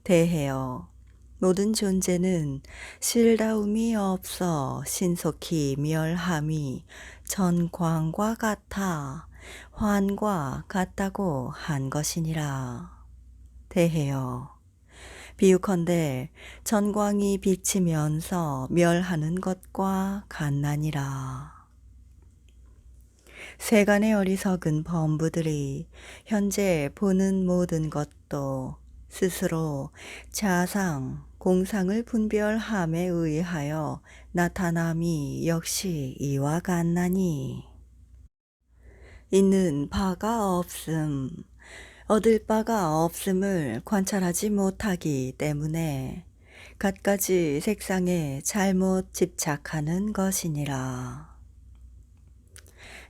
대해여, 모든 존재는 실다움이 없어 신속히 멸함이 전광과 같아 환과 같다고 한 것이니라. 대해여, 비유컨대 전광이 비치면서 멸하는 것과 같나니라. 세간의 어리석은 범부들이 현재 보는 모든 것도 스스로 자상, 공상을 분별함에 의하여 나타남이 역시 이와 같나니, 있는 바가 없음, 얻을 바가 없음을 관찰하지 못하기 때문에 갖가지 색상에 잘못 집착하는 것이니라.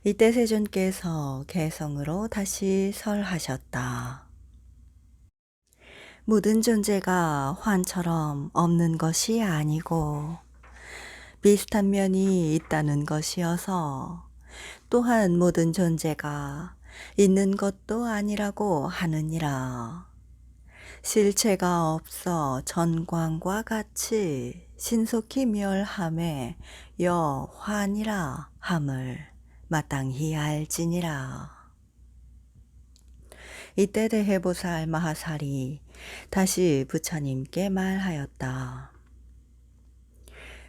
이때 세존께서 개성으로 다시 설하셨다. 모든 존재가 환처럼 없는 것이 아니고 비슷한 면이 있다는 것이어서, 또한 모든 존재가 있는 것도 아니라고 하느니라. 실체가 없어 전광과 같이 신속히 멸함에 여환이라 함을 마땅히 알지니라. 이때 대해보살 마하살이 다시 부처님께 말하였다.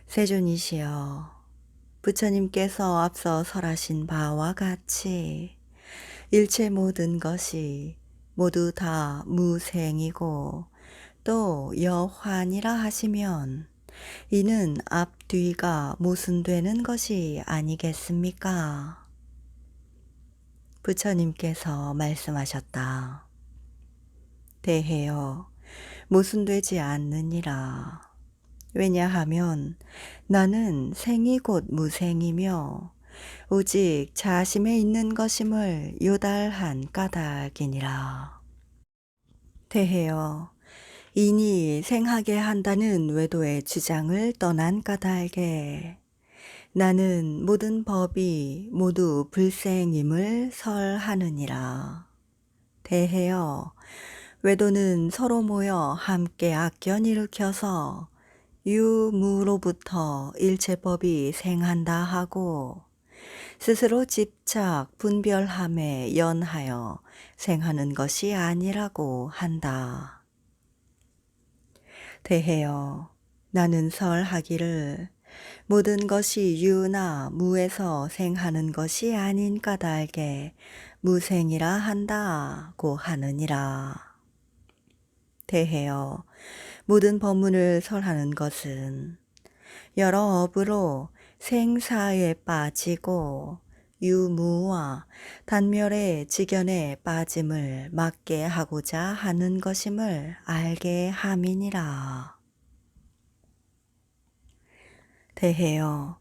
세존이시여, 부처님께서 앞서 설하신 바와 같이 일체 모든 것이 모두 다 무생이고 또 여환이라 하시면 이는 앞뒤가 모순되는 것이 아니겠습니까? 부처님께서 말씀하셨다. 대해여, 모순되지 않느니라. 왜냐하면 나는 생이 곧 무생이며 오직 자심에 있는 것임을 요달한 까닭이니라. 대해여, 이니 생하게 한다는 외도의 주장을 떠난 까닭에 나는 모든 법이 모두 불생임을 설하느니라. 대해여, 외도는 서로 모여 함께 악견 일으켜서 유무로부터 일체법이 생한다 하고 스스로 집착 분별함에 연하여 생하는 것이 아니라고 한다. 대해여, 나는 설하기를 모든 것이 유나 무에서 생하는 것이 아닌 까닭에 무생이라 한다고 하느니라. 대해여, 모든 법문을 설하는 것은 여러 업으로 생사에 빠지고 유무와 단멸의 지견에 빠짐을 막게 하고자 하는 것임을 알게 함이니라. 대해여,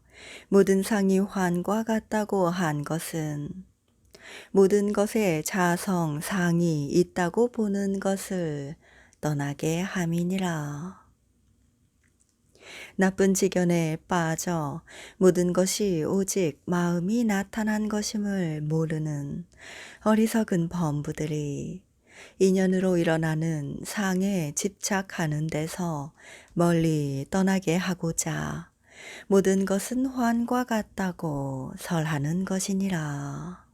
모든 상이 환과 같다고 한 것은 모든 것에 자성 상이 있다고 보는 것을 떠나게 함이니라. 나쁜 지견에 빠져 모든 것이 오직 마음이 나타난 것임을 모르는 어리석은 범부들이 인연으로 일어나는 상에 집착하는 데서 멀리 떠나게 하고자 모든 것은 환과 같다고 설하는 것이니라.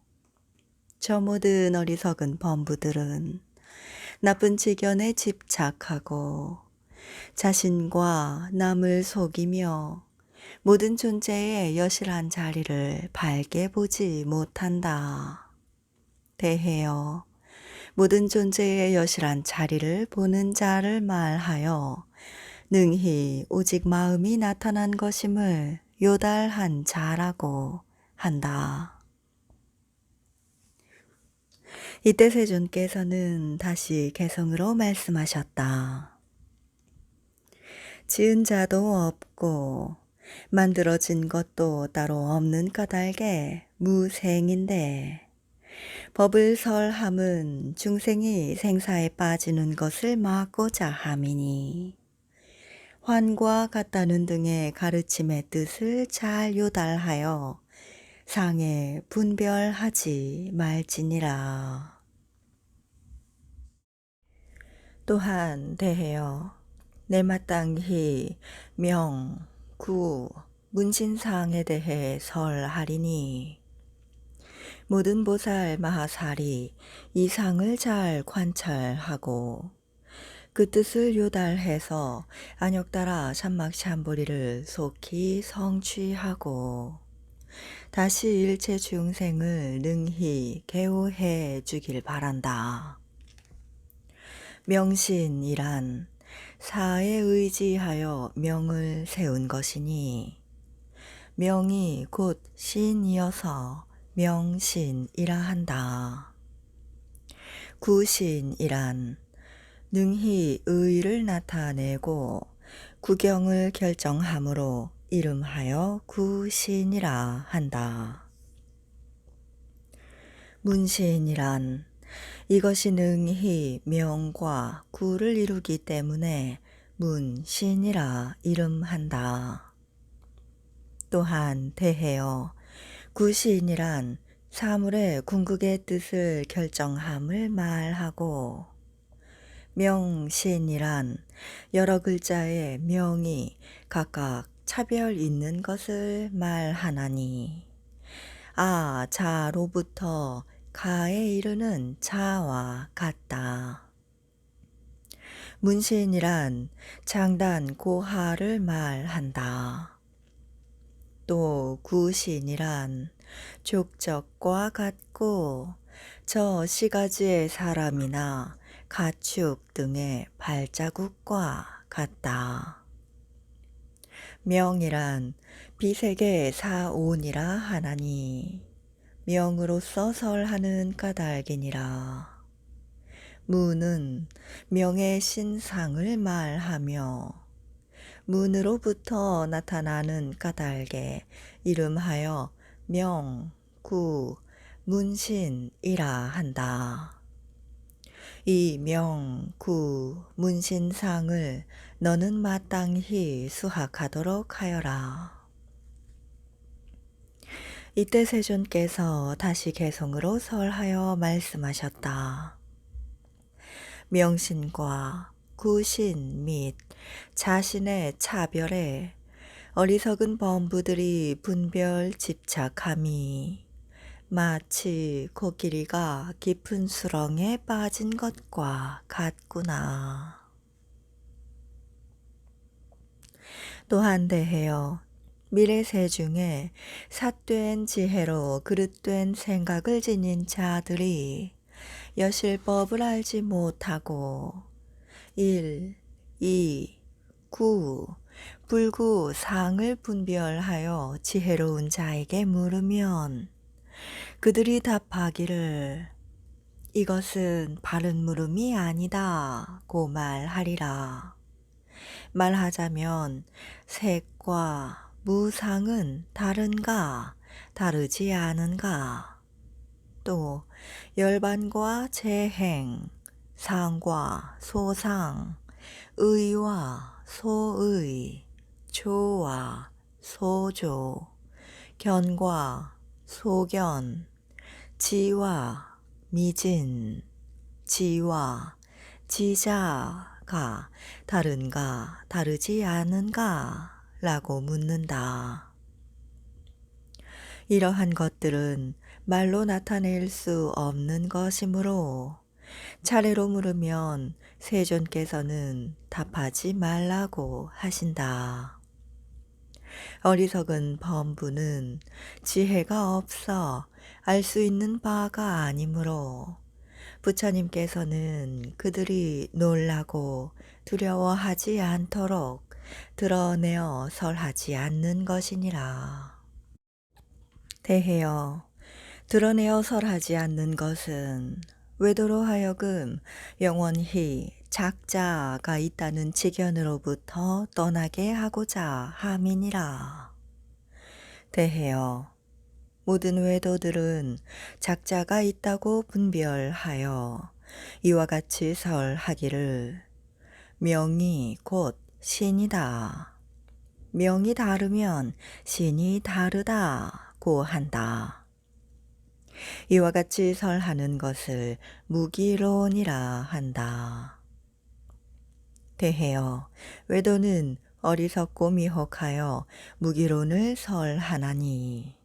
저 모든 어리석은 범부들은 나쁜 지견에 집착하고 자신과 남을 속이며 모든 존재의 여실한 자리를 밝게 보지 못한다. 대해여, 모든 존재의 여실한 자리를 보는 자를 말하여 능히 오직 마음이 나타난 것임을 요달한 자라고 한다. 이때 세존께서는 다시 개성으로 말씀하셨다. 지은 자도 없고 만들어진 것도 따로 없는 까닭에 무생인데 법을 설함은 중생이 생사에 빠지는 것을 막고자 함이니 환과 같다는 등의 가르침의 뜻을 잘 요달하여 상에 분별하지 말지니라. 또한 대하여 내 마땅히 명, 구, 문신사항에 대해 설하리니 모든 보살 마하살이 이 상을 잘 관찰하고 그 뜻을 요달해서 안욕따라 삼막삼보리를 속히 성취하고 다시 일체 중생을 능히 개호해 주길 바란다. 명신이란 사에 의지하여 명을 세운 것이니 명이 곧 신이어서 명신이라 한다. 구신이란 능히 의를 나타내고 구경을 결정함으로 이름하여 구신이라 한다. 문신이란 이것이 능히 명과 구를 이루기 때문에 문신이라 이름한다. 또한 대하여 구신이란 사물의 궁극의 뜻을 결정함을 말하고 명신이란 여러 글자의 명이 각각 차별 있는 것을 말하나니 자로부터 가에 이르는 자와 같다. 문신이란 장단 고하를 말한다. 또 구신이란 족적과 같고 저 시가지의 사람이나 가축 등의 발자국과 같다. 명이란 비색의 사온이라 하나니 명으로서 설하는 까닭이니라. 문은 명의 신상을 말하며 문으로부터 나타나는 까닭에 이름하여 명, 구, 문신이라 한다. 이 명, 구, 문신상을 너는 마땅히 수학하도록 하여라. 이때 세존께서 다시 개성으로 설하여 말씀하셨다. 명신과 구신 및 자신의 차별에 어리석은 범부들이 분별 집착함이 마치 코끼리가 깊은 수렁에 빠진 것과 같구나. 또한 대하여 미래세 중에 삿된 지혜로 그릇된 생각을 지닌 자들이 여실법을 알지 못하고 1, 2, 9, 불구 상을 분별하여 지혜로운 자에게 물으면 그들이 답하기를 이것은 바른 물음이 아니다 고 말하리라. 말하자면 색과 무상은 다른가 다르지 않은가, 또 열반과 재행, 상과 소상, 의와 소의, 조와 소조, 견과 소견, 지와 미진, 지와 지자가 다른가 다르지 않은가 라고 묻는다. 이러한 것들은 말로 나타낼 수 없는 것이므로 차례로 물으면 세존께서는 답하지 말라고 하신다. 어리석은 범부는 지혜가 없어 알 수 있는 바가 아니므로 부처님께서는 그들이 놀라고 두려워하지 않도록 드러내어 설하지 않는 것이니라. 대하여 드러내어 설하지 않는 것은 외도로 하여금 영원히 작자가 있다는 지견으로부터 떠나게 하고자 함이니라. 대해여 모든 외도들은 작자가 있다고 분별하여 이와 같이 설하기를 명이 곧 신이다. 명이 다르면 신이 다르다고 한다. 이와 같이 설하는 것을 무기론이라 한다. 대해여 외도는 어리석고 미혹하여 무기론을 설하나니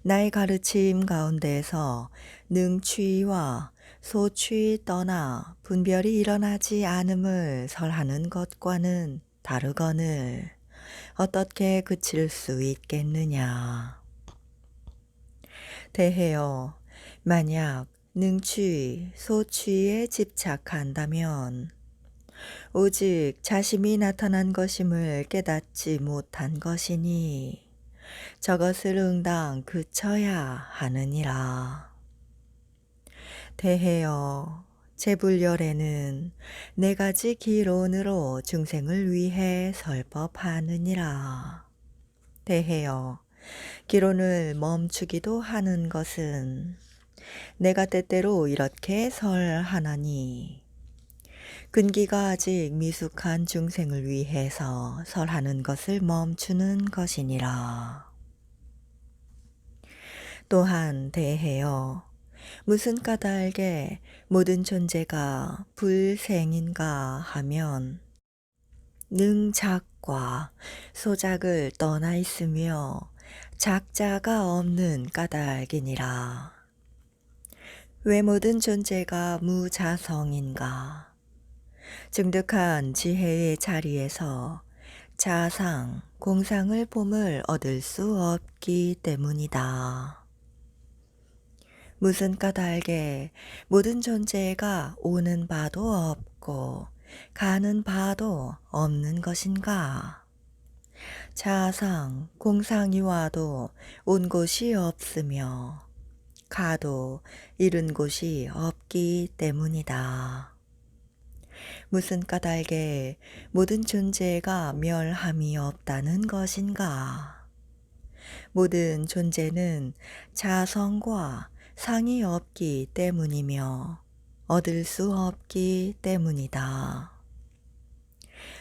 나의 가르침 가운데서 능취와 소취 떠나 분별이 일어나지 않음을 설하는 것과는 다르거늘 어떻게 그칠 수 있겠느냐. 대해여 만약 능취, 소취에 집착한다면 오직 자심이 나타난 것임을 깨닫지 못한 것이니 저것을 응당 그쳐야 하느니라. 대해여 제불열에는 네 가지 기론으로 중생을 위해 설법하느니라. 대해여 기론을 멈추기도 하는 것은 내가 때때로 이렇게 설하나니 근기가 아직 미숙한 중생을 위해서 설하는 것을 멈추는 것이니라. 또한 대해여 무슨 까닭에 모든 존재가 불생인가 하면 능작과 소작을 떠나 있으며 작자가 없는 까닭이니라. 왜 모든 존재가 무자성인가? 증득한 지혜의 자리에서 자상, 공상을 봄을 얻을 수 없기 때문이다. 무슨 까닭에 모든 존재가 오는 바도 없고 가는 바도 없는 것인가? 자상, 공상이 와도 온 곳이 없으며 가도 이른 곳이 없기 때문이다. 무슨 까닭에 모든 존재가 멸함이 없다는 것인가? 모든 존재는 자성과 상이 없기 때문이며 얻을 수 없기 때문이다.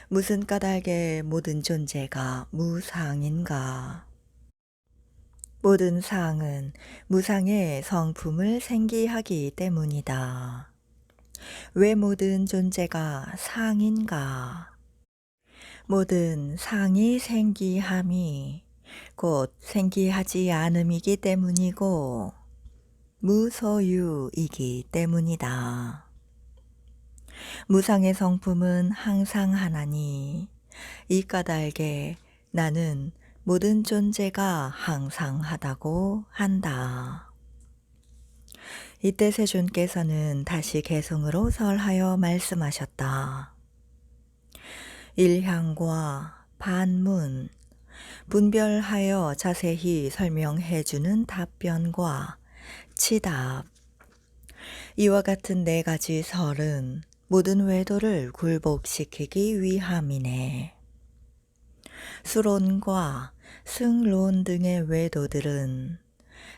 무슨 까닭에 모든 존재가 무상인가? 모든 상은 무상의 성품을 생기하기 때문이다. 왜 모든 존재가 상인가? 모든 상이 생기함이 곧 생기하지 않음이기 때문이고 무소유이기 때문이다. 무상의 성품은 항상 하나니 이 까닭에 나는 모든 존재가 항상하다고 한다. 이때 세존께서는 다시 개송으로 설하여 말씀하셨다. 일향과 반문, 분별하여 자세히 설명해주는 답변과 치답, 이와 같은 네 가지 설은 모든 외도를 굴복시키기 위함이네. 수론과 승론 등의 외도들은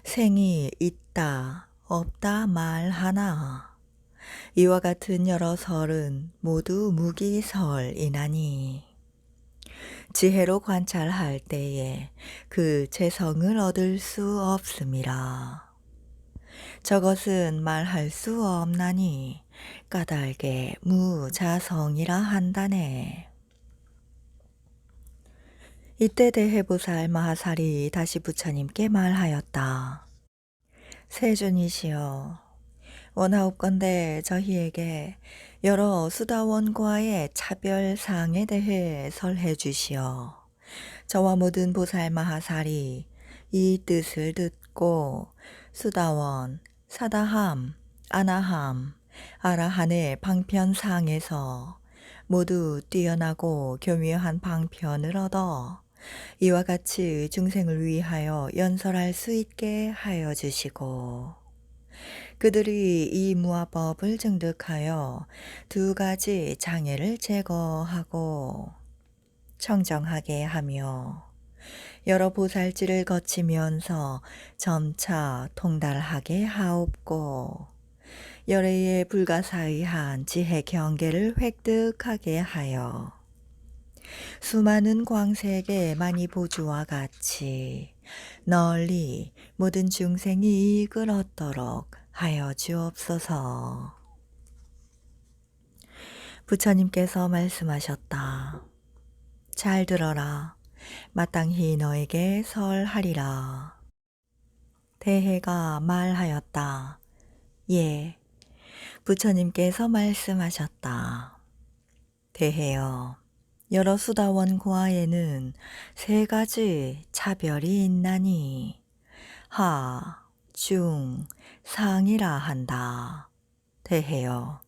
생이 있다, 없다 말하나 이와 같은 여러 설은 모두 무기설이나니 지혜로 관찰할 때에 그 재성을 얻을 수 없음이라. 저것은 말할 수 없나니 까닭에 무자성이라 한다네. 이때 대해보살 마하살이 다시 부처님께 말하였다. 세존이시여, 원하옵건대 저희에게 여러 수다원과의 차별사항에 대해 설해 주시어 저와 모든 보살 마하살이 이 뜻을 듣고 수다원, 사다함, 아나함, 아라한의 방편상에서 모두 뛰어나고 교묘한 방편을 얻어 이와 같이 중생을 위하여 연설할 수 있게 하여 주시고 그들이 이 무화법을 증득하여 두 가지 장애를 제거하고 청정하게 하며 여러 보살지를 거치면서 점차 통달하게 하옵고 열애의 불가사의한 지혜 경계를 획득하게 하여 수많은 광색의 많이 보주와 같이 널리 모든 중생이 이익을 얻도록 하여 주옵소서. 부처님께서 말씀하셨다. 잘 들어라. 마땅히 너에게 설하리라. 대해가 말하였다. 예, 부처님께서 말씀하셨다. 대해여, 여러 수다원과에는 세 가지 차별이 있나니 하, 중, 상이라 한다. 대해여,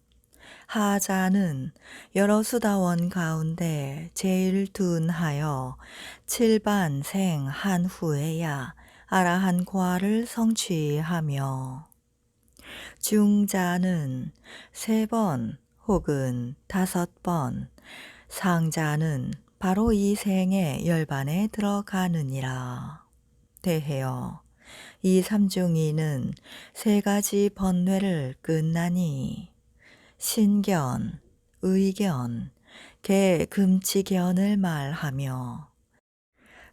하자는 여러 수다원 가운데 제일 둔하여 7반생 한 후에야 아라한 과를 성취하며 중자는 3번 혹은 5번, 상자는 바로 이 생의 열반에 들어가느니라. 대해여, 이 삼중이는 3가지 번뇌를 끝나니 신견, 의견, 개금치견을 말하며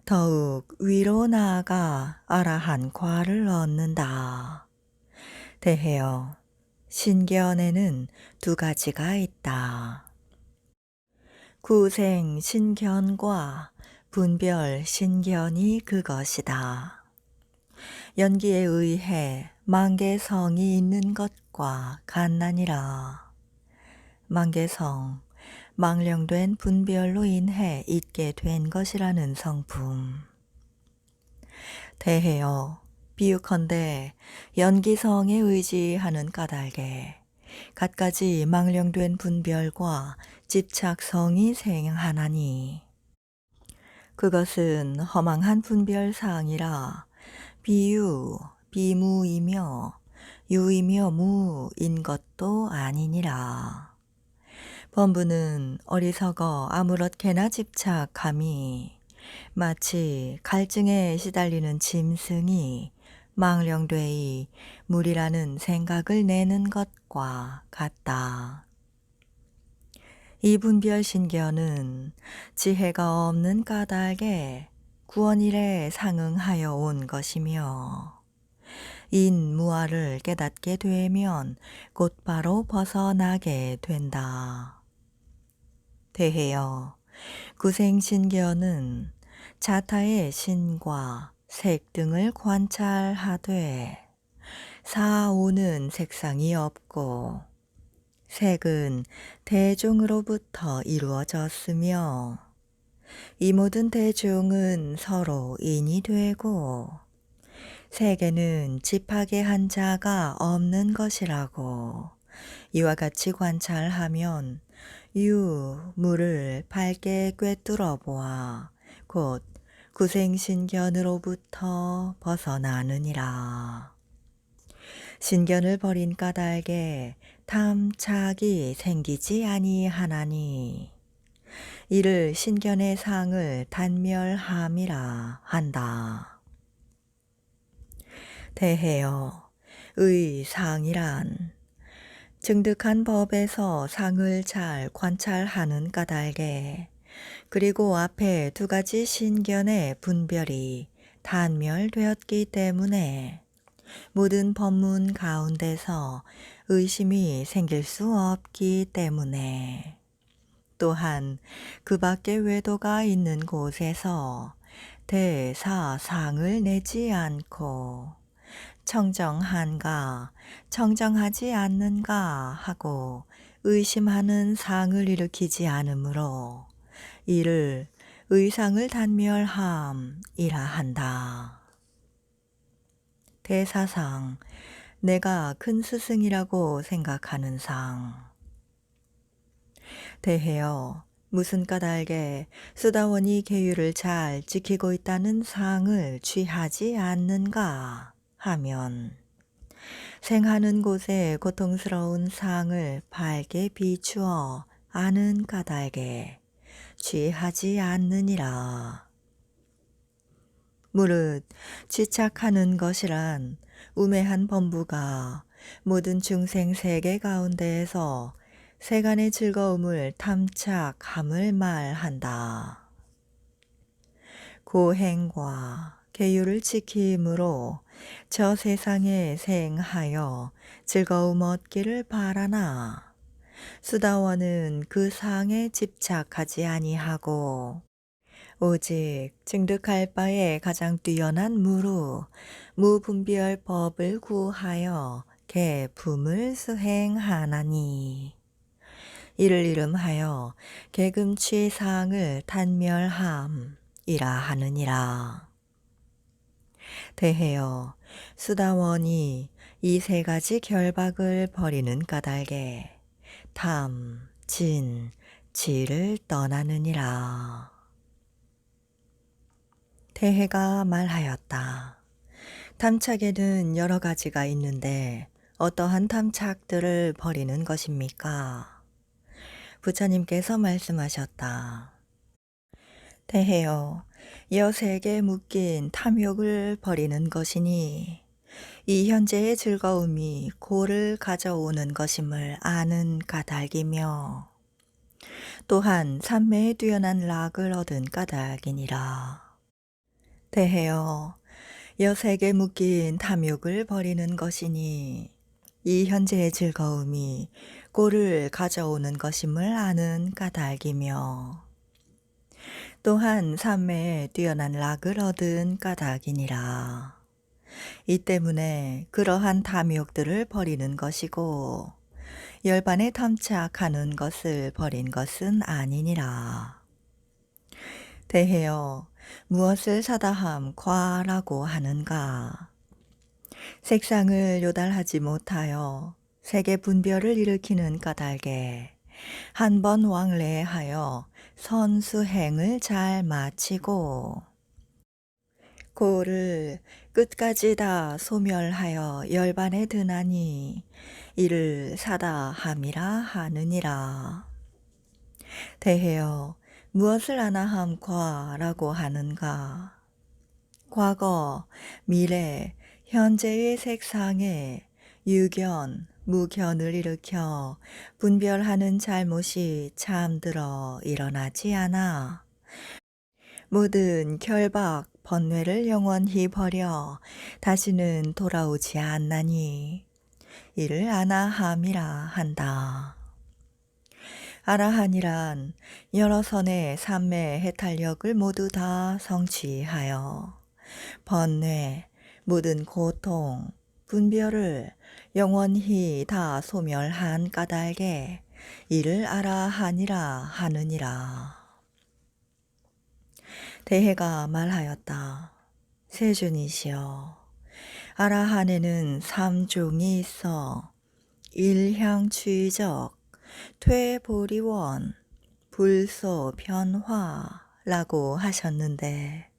더욱 위로 나아가 아라한 과를 얻는다. 대해여, 신견에는 2가지가 있다. 구생 신견과 분별 신견이 그것이다. 연기에 의해 만개성이 있는 것과 같나니라. 만개성, 망령된 분별로 인해 있게 된 것이라는 성품. 대해여, 비유컨대 연기성에 의지하는 까닭에 갖가지 망령된 분별과 집착성이 생하나니 그것은 허망한 분별상이라 비유, 비무이며 유이며 무인 것도 아니니라. 범부는 어리석어 아무렇게나 집착함이 마치 갈증에 시달리는 짐승이 망령되이 물이라는 생각을 내는 것과 같다. 이 분별신견은 지혜가 없는 까닭에 구원일에 상응하여 온 것이며 인무아를 깨닫게 되면 곧바로 벗어나게 된다. 대해여, 구생신견은 자타의 신과 색 등을 관찰하되 사오는 색상이 없고 색은 대중으로부터 이루어졌으며 이 모든 대중은 서로 인이 되고 색에는 집하게 한 자가 없는 것이라고 이와 같이 관찰하면 유무를 밝게 꿰뚫어 보아 곧 구생신견으로부터 벗어나느니라. 신견을 버린 까닭에 탐착이 생기지 아니하나니 이를 신견의 상을 단멸함이라 한다. 대해여, 의상이란 증득한 법에서 상을 잘 관찰하는 까닭에 그리고 앞에 2가지 신견의 분별이 단멸되었기 때문에 모든 법문 가운데서 의심이 생길 수 없기 때문에 또한 그 밖에 외도가 있는 곳에서 대사상을 내지 않고 청정한가 청정하지 않는가 하고 의심하는 상을 일으키지 않으므로 이를 의상을 단멸함이라 한다. 대사상, 내가 큰 스승이라고 생각하는 상. 대해여, 무슨 까닭에 수다원이 계율을 잘 지키고 있다는 상을 취하지 않는가 하면 생하는 곳에 고통스러운 상을 밝게 비추어 아는 까닭에 취하지 않느니라. 무릇 지착하는 것이란 우매한 범부가 모든 중생 세계 가운데에서 세간의 즐거움을 탐착함을 말한다. 고행과 계율을 지킴으로 저 세상에 생하여 즐거움 얻기를 바라나 수다원은 그 상에 집착하지 아니하고 오직 증득할 바에 가장 뛰어난 무로 무분별 법을 구하여 계품을 수행하나니 이를 이름하여 계금취상을 단멸함이라 하느니라. 대해여 수다원이 이 세 가지 결박을 버리는 까닭에 탐, 진, 지를 떠나느니라. 대해가 말하였다. 탐착에는 여러 가지가 있는데 어떠한 탐착들을 버리는 것입니까? 부처님께서 말씀하셨다. 대해여 여색에 묶인 탐욕을 버리는 것이니 이 현재의 즐거움이 고를 가져오는 것임을 아는 까닭이며 또한 삼매에 뛰어난 락을 얻은 까닭이니라. 대해여 여색에 묶인 탐욕을 버리는 것이니 이 현재의 즐거움이 꼴을 가져오는 것임을 아는 까닭이며 또한 삼매에 뛰어난 락을 얻은 까닭이니라. 이 때문에 그러한 탐욕들을 버리는 것이고 열반에 탐착하는 것을 버린 것은 아니니라. 대해여 무엇을 사다함 과라고 하는가? 색상을 요달하지 못하여 세계 분별을 일으키는 까닭에 한 번 왕래하여 선수행을 잘 마치고 고를 끝까지 다 소멸하여 열반에 드나니 이를 사다함이라 하느니라. 대해여 무엇을 아나함 과라고 하는가? 과거, 미래, 현재의 색상에 유견, 무견을 일으켜 분별하는 잘못이 잠들어 일어나지 않아 모든 결박, 번뇌를 영원히 버려 다시는 돌아오지 않나니 이를 아나함이라 한다. 아라한이란 여러 선의 삼매 해탈력을 모두 다 성취하여 번뇌, 모든 고통, 분별을 영원히 다 소멸한 까닭에 이를 아라한이라 하느니라. 대해가 말하였다. 세존이시여, 아라한에는 3종이 있어 일향취적, 퇴보리원, 불소변화라고 하셨는데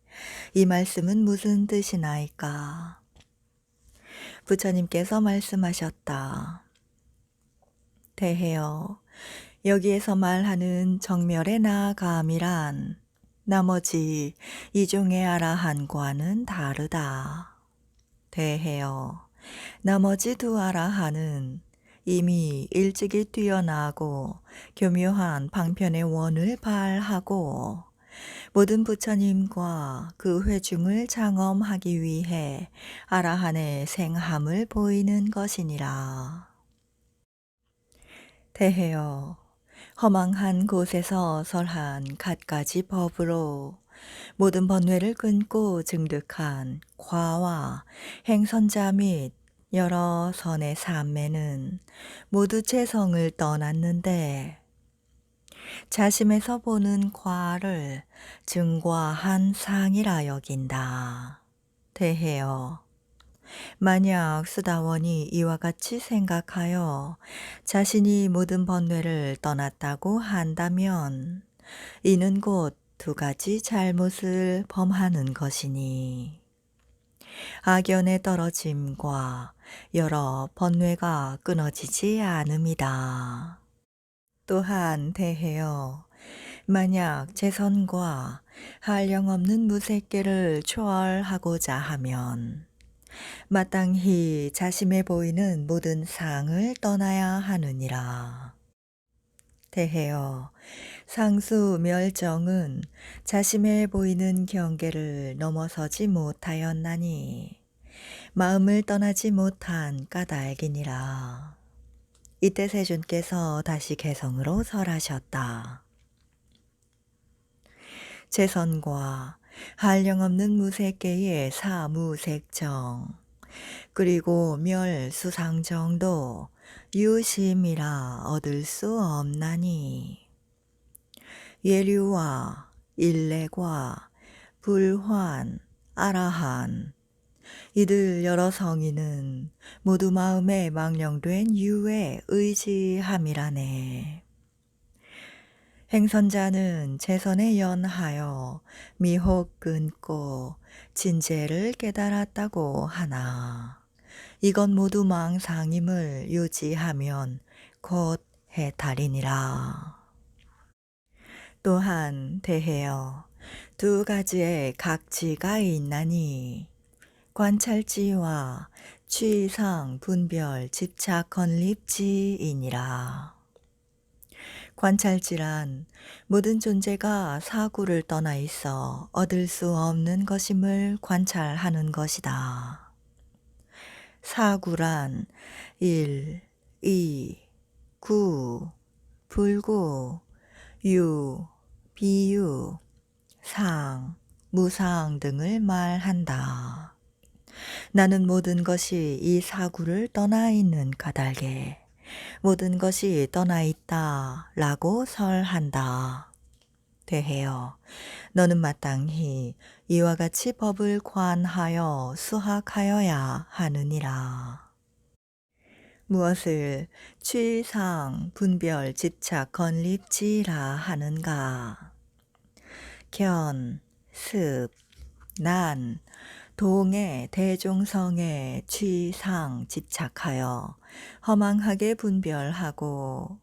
이 말씀은 무슨 뜻이나이까? 부처님께서 말씀하셨다. 대해여, 여기에서 말하는 정멸에 나아감이란 나머지 이종의 아라한과는 다르다. 대해여, 나머지 두 아라한은 이미 일찍이 뛰어나고 교묘한 방편의 원을 발하고 모든 부처님과 그 회중을 장엄하기 위해 아라한의 생함을 보이는 것이니라. 대해여, 허망한 곳에서 설한 갖가지 법으로 모든 번뇌를 끊고 증득한 과와 행선자 및 여러 선의 삼매는 모두 재성을 떠났는데 자심에서 보는 과를 증과한 상이라 여긴다. 대해여, 만약 수다원이 이와 같이 생각하여 자신이 모든 번뇌를 떠났다고 한다면 이는 곧 두 가지 잘못을 범하는 것이니 악연에 떨어짐과 여러 번뇌가 끊어지지 않음이다. 또한 대해여 만약 재선과 한량없는 무색계를 초월하고자 하면 마땅히 자심해 보이는 모든 상을 떠나야 하느니라. 대해여 상수 멸정은 자심해 보이는 경계를 넘어서지 못하였나니 마음을 떠나지 못한 까닭이니라. 이때 세존께서 다시 개성으로 설하셨다. 재선과 한량없는 무색계의 사무색정 그리고 멸수상정도 유심이라 얻을 수 없나니 예류와 일례과 불환, 아라한 이들 여러 성인은 모두 마음에 망령된 유에 의지함이라네. 행선자는 재선에 연하여 미혹 끊고 진재를 깨달았다고 하나 이건 모두 망상임을 유지하면 곧 해탈이니라. 또한 대해여 두 가지의 각지가 있나니 관찰지와 취상 분별 집착 건립지이니라. 관찰지란 모든 존재가 사구를 떠나 있어 얻을 수 없는 것임을 관찰하는 것이다. 사구란 1, 2, 구, 불구, 유, 비유, 상, 무상 등을 말한다. 나는 모든 것이 이 사구를 떠나 있는 까닭에 모든 것이 떠나 있다 라고 설한다. 대해여 너는 마땅히 이와 같이 법을 관하여 수학하여야 하느니라. 무엇을 취상 분별 집착 건립지라 하는가? 견, 습, 난, 동의 대종성에 취상 집착하여 허망하게 분별하고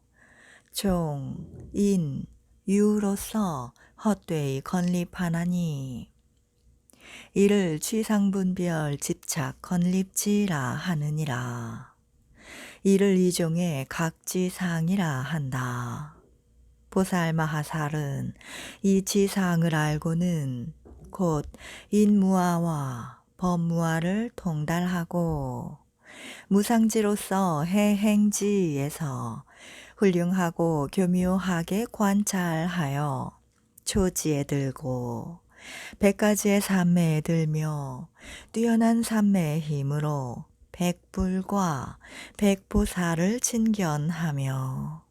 종, 인, 유로서 헛되이 건립하나니 이를 취상분별 집착 건립지라 하느니라. 이를 이종의 각지상이라 한다. 보살 마하살은 이 지상을 알고는 곧 인무아와 법무아를 통달하고 무상지로서 해행지에서 훌륭하고 교묘하게 관찰하여 초지에 들고 100가지의 삼매에 들며 뛰어난 삼매의 힘으로 백불과 백보살을 친견하며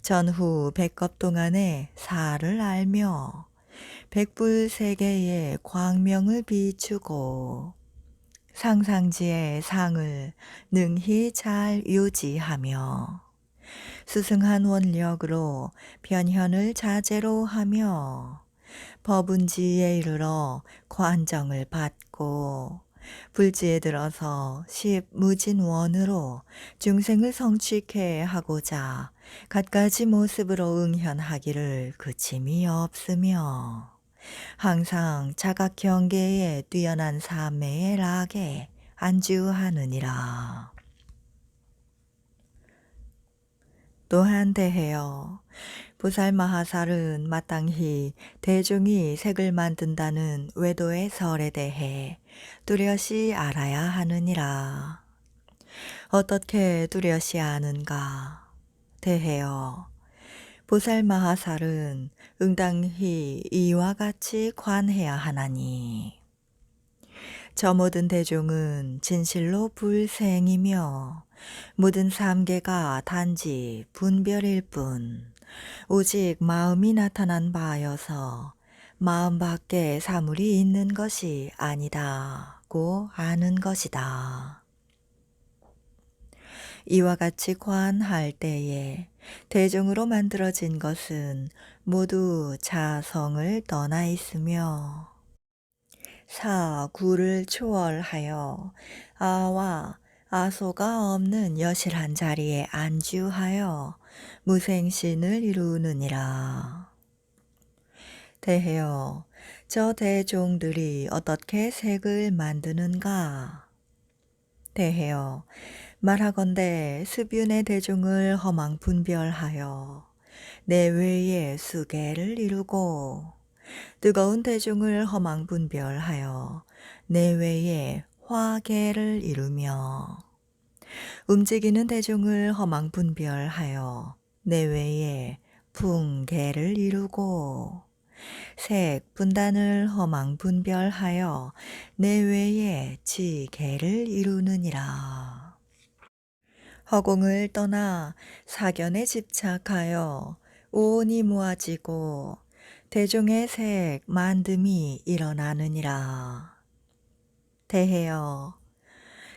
전후 100겁 동안의 사를 알며 백불세계의 광명을 비추고 상상지의 상을 능히 잘 유지하며 스승한 원력으로 변현을 자제로 하며 법운지에 이르러 관정을 받고 불지에 들어서 십무진원으로 중생을 성취케 하고자 갖가지 모습으로 응현하기를 그침이 없으며 항상 자각경계에 뛰어난 삼매의 락에 안주하느니라. 또한 대해여 보살 마하살은 마땅히 대중이 색을 만든다는 외도의 설에 대해 뚜렷이 알아야 하느니라. 어떻게 뚜렷이 아는가? 대해여 보살 마하살은 응당히 이와 같이 관해야 하나니 저 모든 대중은 진실로 불생이며 모든 삼계가 단지 분별일 뿐 오직 마음이 나타난 바여서 마음 밖에 사물이 있는 것이 아니다고 아는 것이다. 이와 같이 관할 때에 대중으로 만들어진 것은 모두 자성을 떠나 있으며 사구를 초월하여 아와 아소가 없는 여실한 자리에 안주하여 무생신을 이루느니라. 대해여, 저 대종들이 어떻게 색을 만드는가? 대해여, 말하건대 습윤의 대종을 허망 분별하여 내외의 수계를 이루고 뜨거운 대종을 허망 분별하여 내외의 화계를 이루며 움직이는 대종을 허망 분별하여 내외의 풍계를 이루고 색 분단을 허망 분별하여 내외의 지계를 이루느니라. 허공을 떠나 사견에 집착하여 오온이 모아지고 대종의 색 만듦이 일어나느니라. 대해여,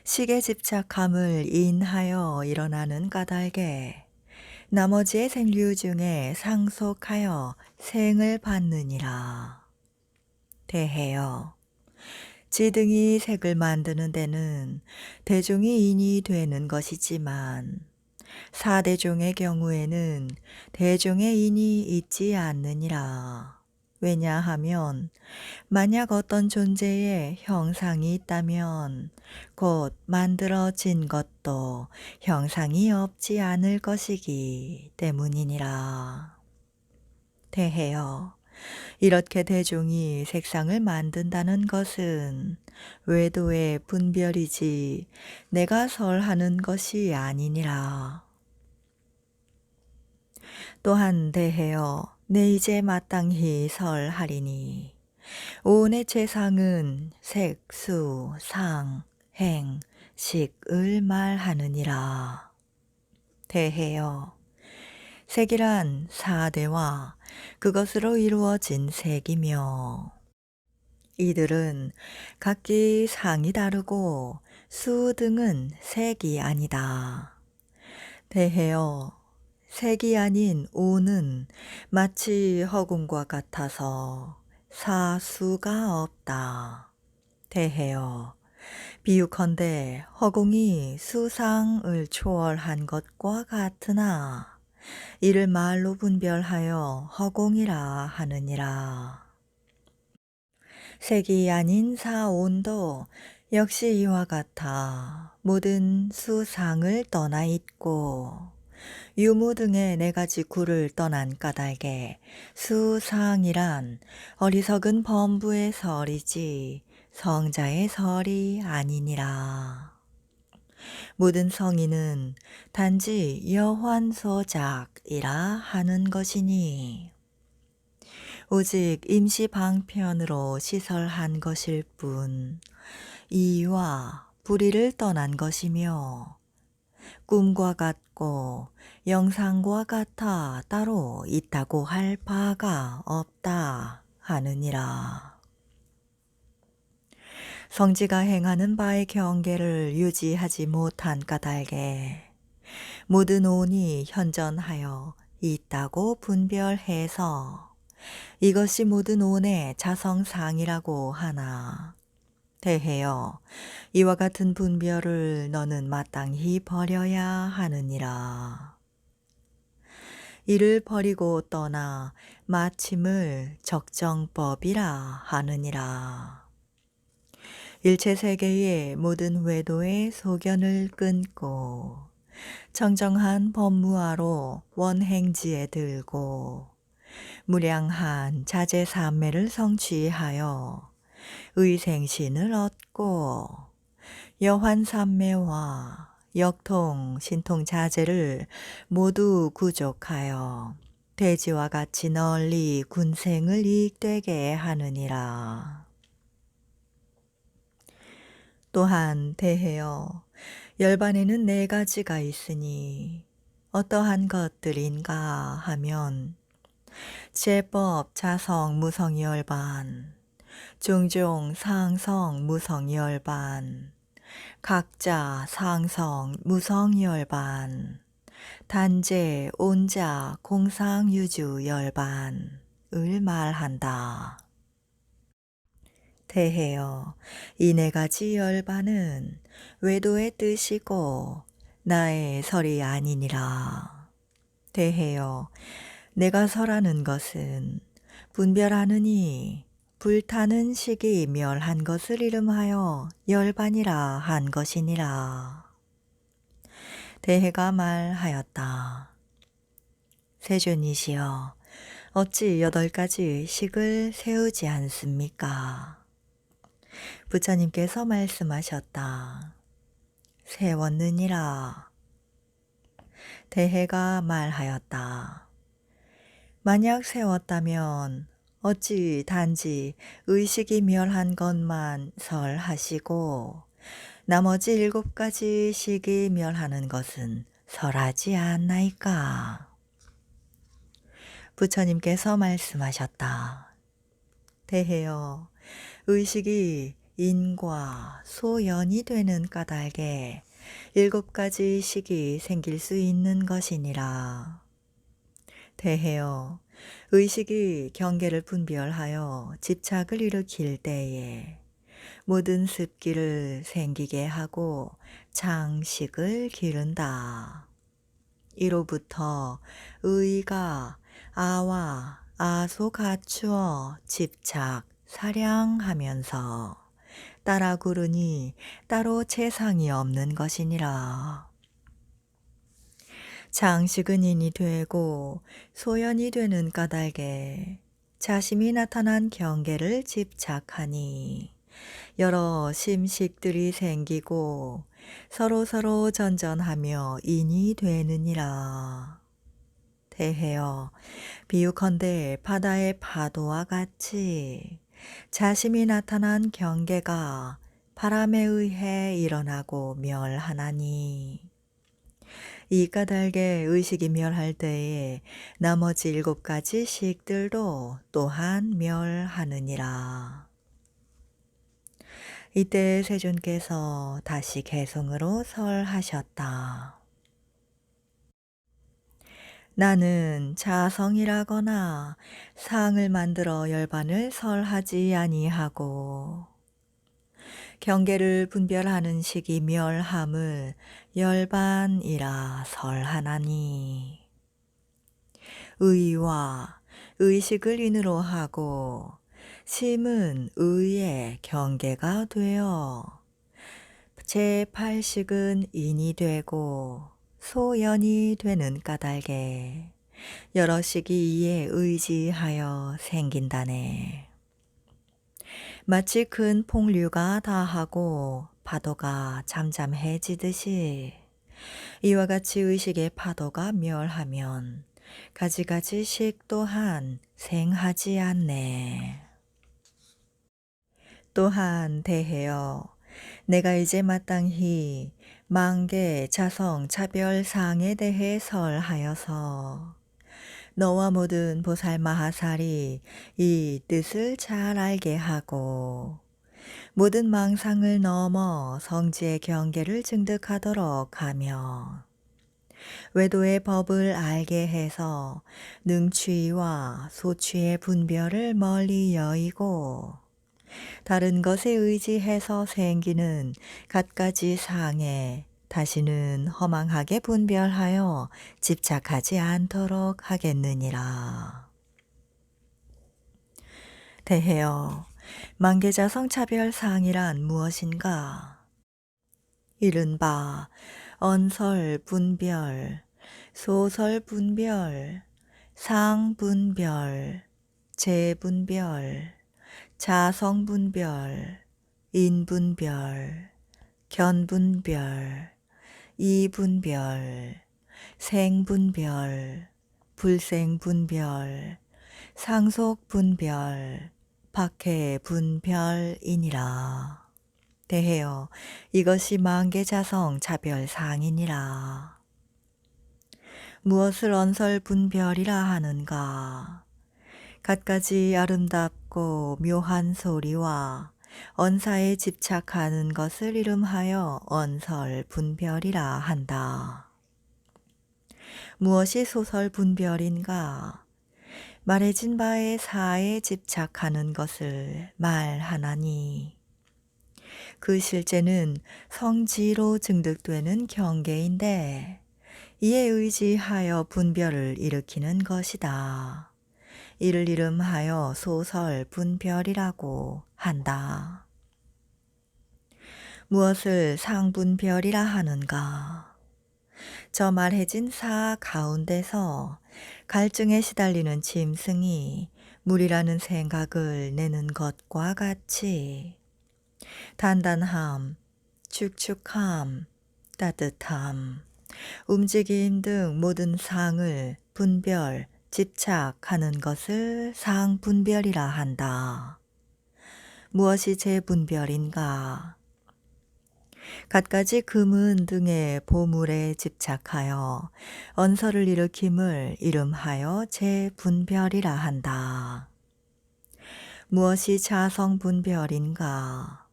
식에 집착함을 인하여 일어나는 까닭에 나머지의 생류 중에 상속하여 생을 받느니라. 대해여, 지등이 색을 만드는 데는 대종이 인이 되는 것이지만 사대종의 경우에는 대종의 인이 있지 않느니라. 왜냐하면 만약 어떤 존재의 형상이 있다면 곧 만들어진 것도 형상이 없지 않을 것이기 때문이니라. 대해여, 이렇게 대종이 색상을 만든다는 것은 외도의 분별이지 내가 설하는 것이 아니니라. 또한 대해여, 내 이제 마땅히 설하리니 오온의 최상은 색, 수, 상, 행, 식을 말하느니라. 대해여, 색이란 사대와 그것으로 이루어진 색이며 이들은 각기 상이 다르고 수 등은 색이 아니다. 대해여, 색이 아닌 오는 마치 허공과 같아서 사수가 없다. 대해여, 비유컨대 허공이 수상을 초월한 것과 같으나 이를 말로 분별하여 허공이라 하느니라. 색이 아닌 사온도 역시 이와 같아 모든 수상을 떠나 있고 유무 등의 네 가지 구를 떠난 까닭에 수상이란 어리석은 범부의 설이지 성자의 설이 아니니라. 모든 성인은 단지 여환소작이라 하는 것이니 오직 임시 방편으로 시설한 것일 뿐 이와 불의를 떠난 것이며 꿈과 같고 영상과 같아 따로 있다고 할 바가 없다 하느니라. 성지가 행하는 바의 경계를 유지하지 못한 까닭에 모든 오온이 현전하여 있다고 분별해서 이것이 모든 오온의 자성상이라고 하나. 대해여, 이와 같은 분별을 너는 마땅히 버려야 하느니라. 이를 버리고 떠나 마침을 적정법이라 하느니라. 일체 세계의 모든 외도의 소견을 끊고 청정한 법무화로 원행지에 들고 무량한 자제삼매를 성취하여 의생신을 얻고 여환삼매와 역통, 신통 자제를 모두 구족하여 돼지와 같이 널리 군생을 이익되게 하느니라. 또한 대해여, 열반에는 네 가지가 있으니 어떠한 것들인가 하면 제법 자성 무성 열반, 종종 상성 무성 열반, 각자 상성 무성 열반, 단제 온자 공상 유주 열반을 말한다. 대해여, 이 네 가지 열반은 외도의 뜻이고 나의 설이 아니니라. 대해여, 내가 설하는 것은 분별하느니 불타는 식이 멸한 것을 이름하여 열반이라 한 것이니라. 대해가 말하였다. 세존이시여, 어찌 8가지 식을 세우지 않습니까? 부처님께서 말씀하셨다. 세웠느니라. 대해가 말하였다. 만약 세웠다면 어찌 단지 의식이 멸한 것만 설하시고 나머지 7가지 식이 멸하는 것은 설하지 않나이까? 부처님께서 말씀하셨다. 대해여, 의식이 인과 소연이 되는 까닭에 7가지 식이 생길 수 있는 것이니라. 대해여, 의식이 경계를 분별하여 집착을 일으킬 때에 모든 습기를 생기게 하고 장식을 기른다. 이로부터 의가 아와 아소 갖추어 집착, 사량하면서 따라 구르니 따로 재상이 없는 것이니라. 장식은 인이 되고 소연이 되는 까닭에 자심이 나타난 경계를 집착하니 여러 심식들이 생기고 서로서로 전전하며 인이 되느니라. 대해여, 비유컨대 바다의 파도와 같이 자심이 나타난 경계가 바람에 의해 일어나고 멸하나니 이 까닭에 의식이 멸할 때에 나머지 7가지 식들도 또한 멸하느니라. 이때 세존께서 다시 개송으로 설하셨다. 나는 자성이라거나 상을 만들어 열반을 설하지 아니하고 경계를 분별하는 식이 멸함을 열반이라 설하나니 의와 의식을 인으로 하고 심은 의의 경계가 되어 제8식은 인이 되고 소연이 되는 까닭에 여러 식이 이에 의지하여 생긴다네. 마치 큰 폭류가 다하고 파도가 잠잠해지듯이 이와 같이 의식의 파도가 멸하면 가지가지 식 또한 생하지 않네. 또한 대해여, 내가 이제 마땅히 만개 자성 차별 사항에 대해 설하여서 너와 모든 보살 마하살이 이 뜻을 잘 알게 하고 모든 망상을 넘어 성지의 경계를 증득하도록 하며 외도의 법을 알게 해서 능취와 소취의 분별을 멀리 여의고 다른 것에 의지해서 생기는 갖가지 상에 다시는 허망하게 분별하여 집착하지 않도록 하겠느니라. 대해여, 만계자성 차별상이란 무엇인가? 이른바 언설 분별, 소설 분별, 상 분별, 재 분별, 자성 분별, 인 분별, 견 분별, 이 분별, 생 분별, 불생 분별, 상속 분별, 박해 분별이니라. 대해여, 이것이 만계자성 차별상이니라. 무엇을 언설 분별이라 하는가? 갖가지 아름답고 묘한 소리와 언사에 집착하는 것을 이름하여 언설 분별이라 한다. 무엇이 소설 분별인가? 말해진 바의 사에 집착하는 것을 말하나니 그 실제는 성지로 증득되는 경계인데 이에 의지하여 분별을 일으키는 것이다. 이를 이름하여 소설 분별이라고 한다. 무엇을 상분별이라 하는가? 저 말해진 사 가운데서 갈증에 시달리는 짐승이 물이라는 생각을 내는 것과 같이 단단함, 축축함, 따뜻함, 움직임 등 모든 상을 분별, 집착하는 것을 상분별이라 한다. 무엇이 재분별인가? 갖가지 금은 등의 보물에 집착하여 언서를 일으킴을 이름하여 재분별이라 한다. 무엇이 자성분별인가?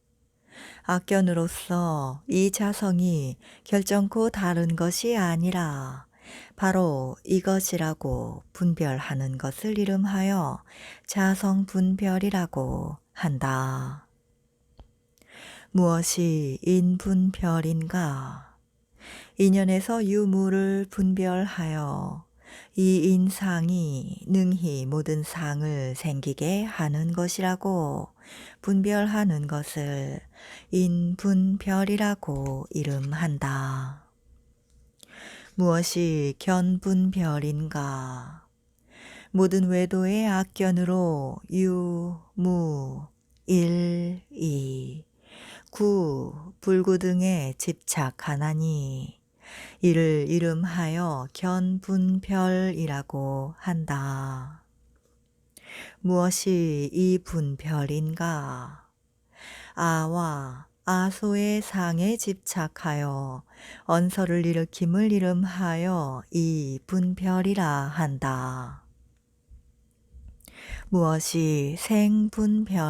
악견으로서 이 자성이 결정코 다른 것이 아니라 바로 이것이라고 분별하는 것을 이름하여 자성분별이라고 한다. 무엇이 인분별인가? 인연에서 유무를 분별하여 이 인상이 능히 모든 상을 생기게 하는 것이라고 분별하는 것을 인분별이라고 이름한다. 무엇이 견분별인가? 모든 외도의 악견으로 유, 무, 일, 이, 구, 불구 등에 집착하나니 이를 이름하여 견분별이라고 한다. 무엇이 이 분별인가? 아와 아소의 상에 집착하여 언서를 일으킴을 이름하여 이 분별이라 한다. 무엇이 생분별인가?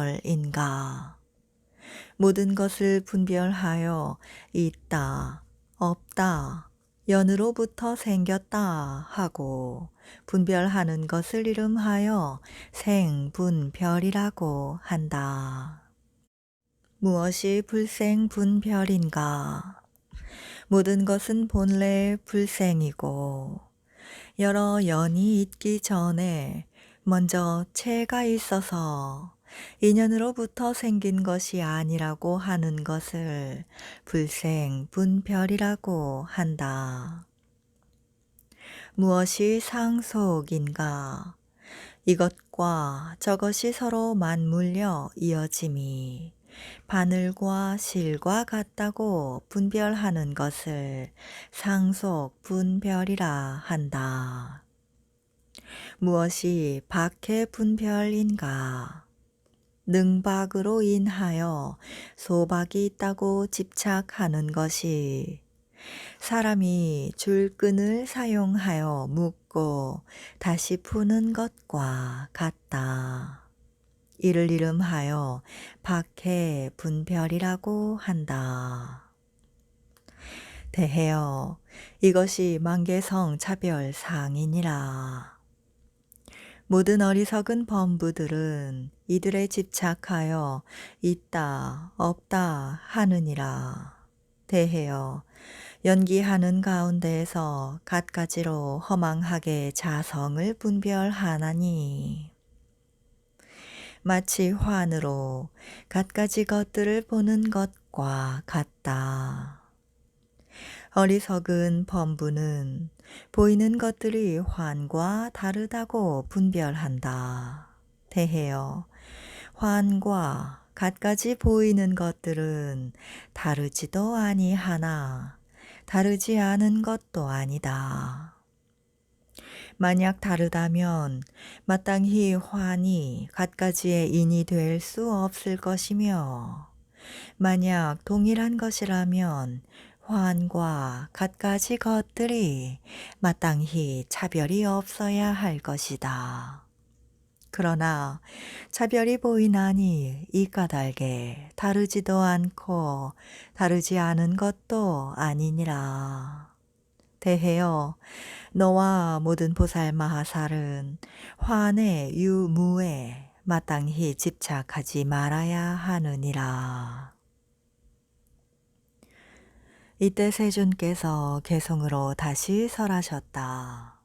모든 것을 분별하여 있다, 없다, 연으로부터 생겼다 하고 분별하는 것을 이름하여 생분별이라고 한다. 무엇이 불생분별인가? 모든 것은 본래 불생이고 여러 연이 있기 전에 먼저 체가 있어서 인연으로부터 생긴 것이 아니라고 하는 것을 불생분별이라고 한다. 무엇이 상속인가? 이것과 저것이 서로 맞물려 이어짐이 바늘과 실과 같다고 분별하는 것을 상속분별이라 한다. 무엇이 박해분별인가? 능박으로 인하여 소박이 있다고 집착하는 것이 사람이 줄끈을 사용하여 묶고 다시 푸는 것과 같다. 이를 이름하여 박해분별이라고 한다. 대해여 이것이 만개성 차별상이니라. 모든 어리석은 범부들은 이들에 집착하여 있다 없다 하느니라. 대해여 연기하는 가운데에서 갖가지로 허망하게 자성을 분별하나니 마치 환으로 갖가지 것들을 보는 것과 같다. 어리석은 범부는 보이는 것들이 환과 다르다고 분별한다. 대해여 환과 갖가지 보이는 것들은 다르지도 아니하나 다르지 않은 것도 아니다. 만약 다르다면 마땅히 환이 갖가지의 인이 될 수 없을 것이며 만약 동일한 것이라면 환과 갖가지 것들이 마땅히 차별이 없어야 할 것이다. 그러나 차별이 보이나니 이 까닭에 다르지도 않고 다르지 않은 것도 아니니라. 대해여 너와 모든 보살 마하살은 환의 유무에 마땅히 집착하지 말아야 하느니라. 이때 세존께서 개송으로 다시 설하셨다.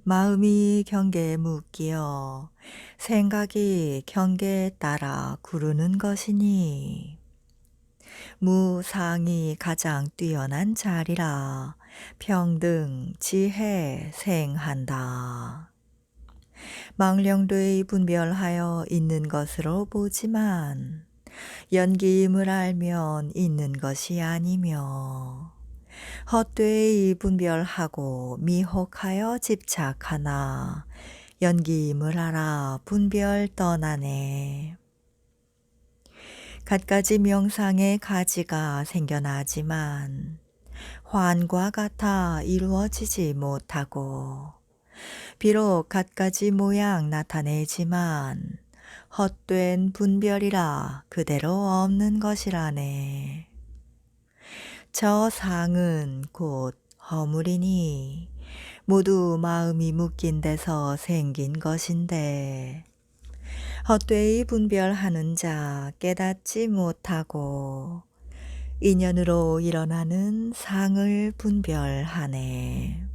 마음이 경계에 묶이어 생각이 경계에 따라 구르는 것이니 무상이 가장 뛰어난 자리라 평등 지혜 생한다. 망령되이 분별하여 있는 것으로 보지만 연기임을 알면 있는 것이 아니며 헛되이 분별하고 미혹하여 집착하나 연기임을 알아 분별 떠나네. 갖가지 명상의 가지가 생겨나지만 환과 같아 이루어지지 못하고 비록 갖가지 모양 나타내지만 헛된 분별이라 그대로 없는 것이라네. 저 상은 곧 허물이니 모두 마음이 묶인 데서 생긴 것인데 헛되이 분별하는 자 깨닫지 못하고 인연으로 일어나는 상을 분별하네.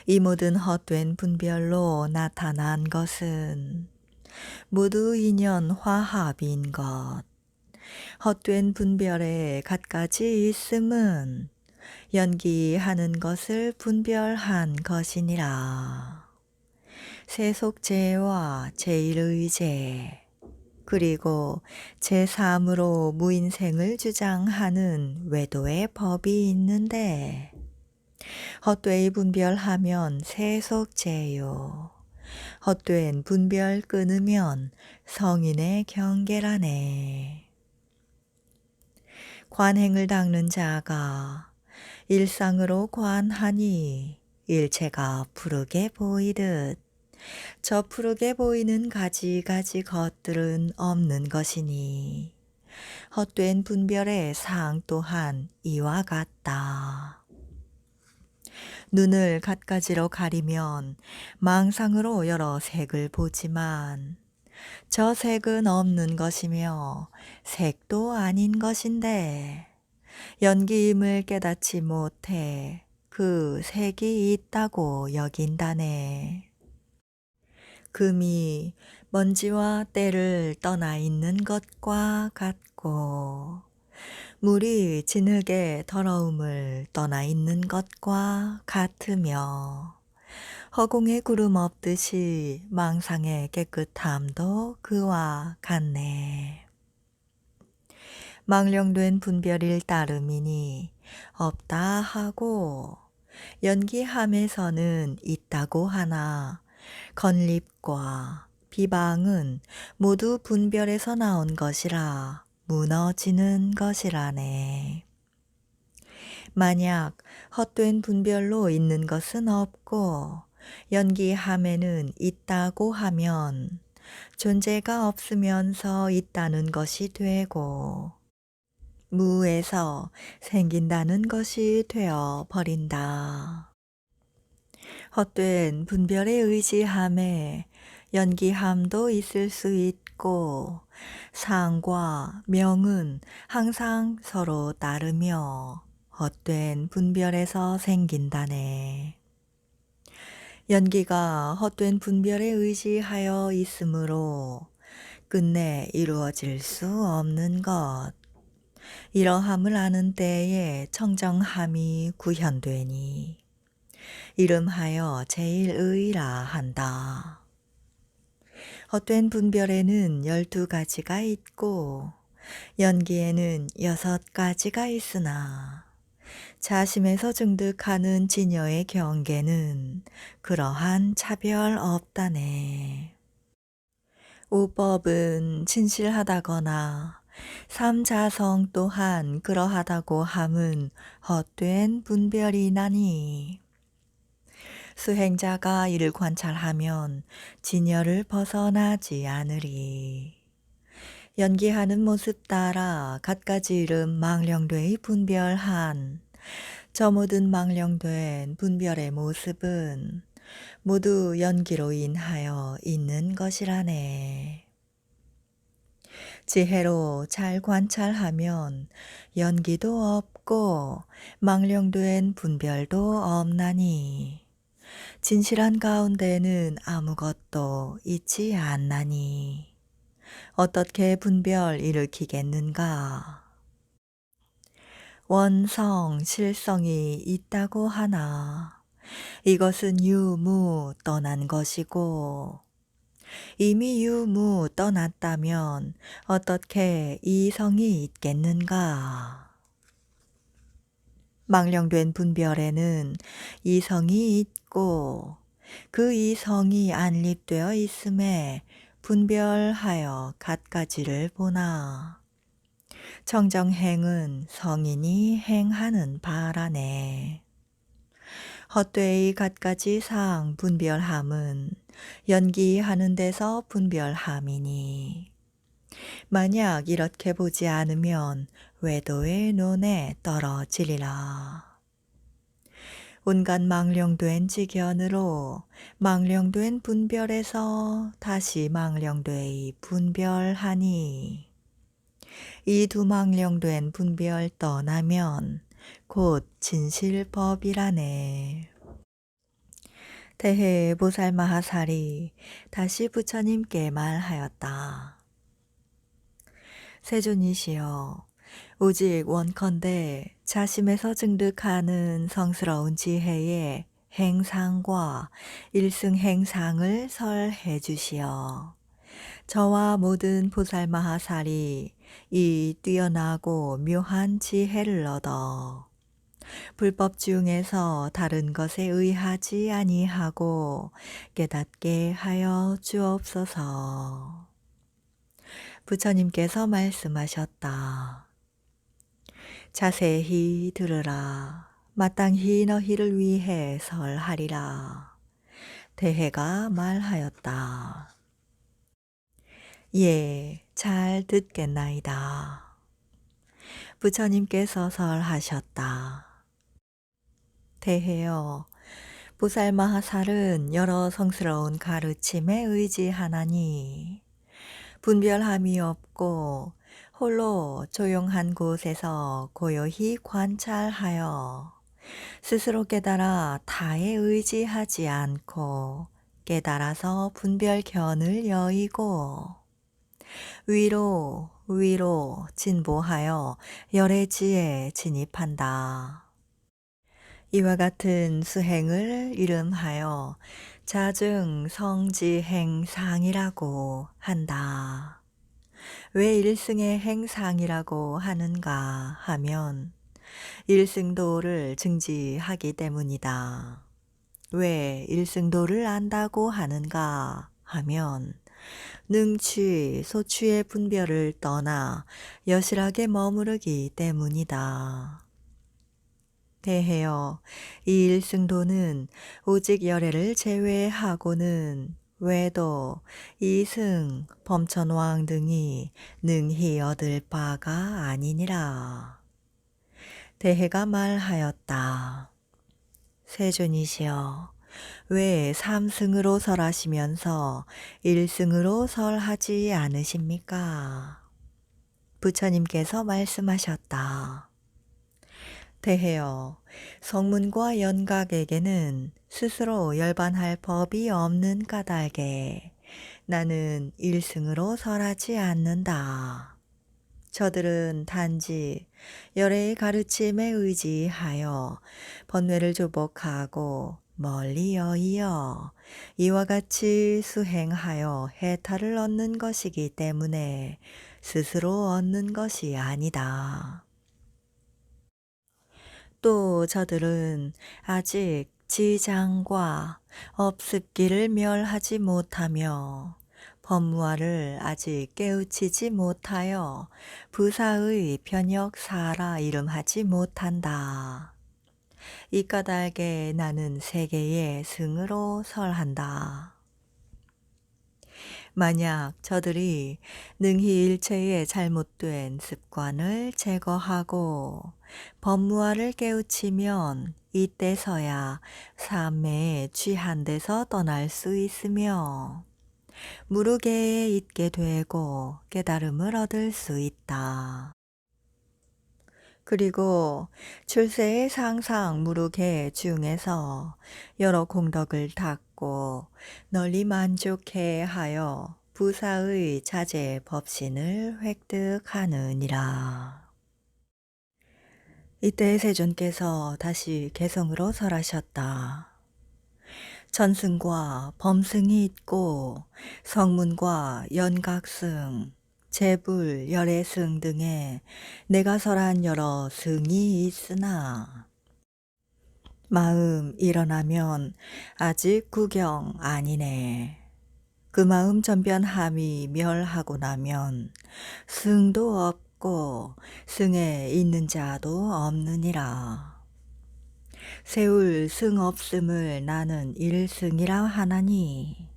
이 모든 헛된 분별로 나타난 것은 모두 인연 화합인 것. 헛된 분별에 갖가지 있음은 연기하는 것을 분별한 것이니라. 세속죄와 제1의죄 그리고 제3으로 무인생을 주장하는 외도의 법이 있는데 헛되이 분별하면 세속죄요. 헛된 분별 끊으면 성인의 경계라네. 관행을 닦는 자가 일상으로 관하니 일체가 푸르게 보이듯 저 푸르게 보이는 가지가지 것들은 없는 것이니 헛된 분별의 상 또한 이와 같다. 눈을 갖가지로 가리면 망상으로 여러 색을 보지만 저 색은 없는 것이며 색도 아닌 것인데 연기임을 깨닫지 못해 그 색이 있다고 여긴다네. 금이 먼지와 때를 떠나 있는 것과 같고 물이 진흙의 더러움을 떠나 있는 것과 같으며 허공에 구름 없듯이 망상의 깨끗함도 그와 같네. 망령된 분별일 따름이니 없다 하고 연기함에서는 있다고 하나 건립과 비방은 모두 분별에서 나온 것이라 무너지는 것이라네. 만약 헛된 분별로 있는 것은 없고 연기함에는 있다고 하면 존재가 없으면서 있다는 것이 되고 무에서 생긴다는 것이 되어 버린다. 헛된 분별에 의지함에 연기함도 있을 수 있고 상과 명은 항상 서로 따르며 헛된 분별에서 생긴다네. 연기가 헛된 분별에 의지하여 있으므로 끝내 이루어질 수 없는 것. 이러함을 아는 때에 청정함이 구현되니 이름하여 제1의라 한다. 헛된 분별에는 12가지가 있고 연기에는 6가지가 있으나 자심에서 증득하는 진여의 경계는 그러한 차별 없다네. 오법은 진실하다거나 삼자성 또한 그러하다고 함은 헛된 분별이나니 수행자가 이를 관찰하면 진여를 벗어나지 않으리. 연기하는 모습 따라 갖가지 이름 망령되이 분별한 저 모든 망령된 분별의 모습은 모두 연기로 인하여 있는 것이라네. 지혜로 잘 관찰하면 연기도 없고 망령된 분별도 없나니 진실한 가운데는 아무것도 있지 않나니 어떻게 분별 일으키겠는가? 원성, 실성이 있다고 하나 이것은 유무 떠난 것이고 이미 유무 떠났다면 어떻게 이성이 있겠는가? 망령된 분별에는 이성이 있고 그 이성이 안립되어 있음에 분별하여 갖가지를 보나. 청정행은 성인이 행하는 바라네. 헛되이 갖가지 상 분별함은 연기하는 데서 분별함이니 만약 이렇게 보지 않으면 외도의 논에 떨어지리라. 온갖 망령된 지견으로 망령된 분별에서 다시 망령되이 분별하니 이 두 망령된 분별 떠나면 곧 진실법이라네. 대해 보살마하살이 다시 부처님께 말하였다. 세존이시여, 오직 원컨대 자심에서 증득하는 성스러운 지혜의 행상과 일승행상을 설해 주시어 저와 모든 보살마하살이 이 뛰어나고 묘한 지혜를 얻어 불법 중에서 다른 것에 의하지 아니하고 깨닫게 하여 주옵소서. 부처님께서 말씀하셨다. 자세히 들으라. 마땅히 너희를 위해 설하리라. 대해가 말하였다. 예, 잘 듣겠나이다. 부처님께서 설하셨다. 대해여, 보살마하살은 여러 성스러운 가르침에 의지하나니 분별함이 없고 홀로 조용한 곳에서 고요히 관찰하여 스스로 깨달아 타에 의지하지 않고 깨달아서 분별견을 여의고 위로 진보하여 열애지에 진입한다. 이와 같은 수행을 이름하여 자증성지행상이라고 한다. 왜 일승의 행상이라고 하는가 하면 일승도를 증지하기 때문이다. 왜 일승도를 안다고 하는가 하면 능취, 소취의 분별을 떠나 여실하게 머무르기 때문이다. 대해여, 이 일승도는 오직 열애를 제외하고는 외도, 이승, 범천왕 등이 능히 얻을 바가 아니니라. 대해가 말하였다. 세존이시여, 왜 삼승으로 설하시면서 일승으로 설하지 않으십니까? 부처님께서 말씀하셨다. 대해여, 성문과 연각에게는 스스로 열반할 법이 없는 까닭에 나는 일승으로 설하지 않는다. 저들은 단지 열애의 가르침에 의지하여 번뇌를 조복하고 멀리 여의어 이와 같이 수행하여 해탈을 얻는 것이기 때문에 스스로 얻는 것이 아니다. 또 저들은 아직 지장과 업습기를 멸하지 못하며 법무화를 아직 깨우치지 못하여 부사의 변역사라 이름하지 못한다. 이 까닭에 나는 세계의 승으로 설한다. 만약 저들이 능히 일체의 잘못된 습관을 제거하고 법무화를 깨우치면 이때서야 삶에 취한 데서 떠날 수 있으며 무르게에 있게 되고 깨달음을 얻을 수 있다. 그리고 출세의 상상 무르게 중에서 여러 공덕을 닦고 널리 만족해 하여 부사의 자제 법신을 획득하느니라. 이때 세존께서 다시 개성으로 설하셨다. 전승과 범승이 있고 성문과 연각승, 재불, 열애승 등의 내가 설한 여러 승이 있으나 마음 일어나면 아직 구경 아니네. 그 마음 전변함이 멸하고 나면 승도 없고 승에 있는 자도 없느니라. 세울 승 없음을 나는 일승이라 하나니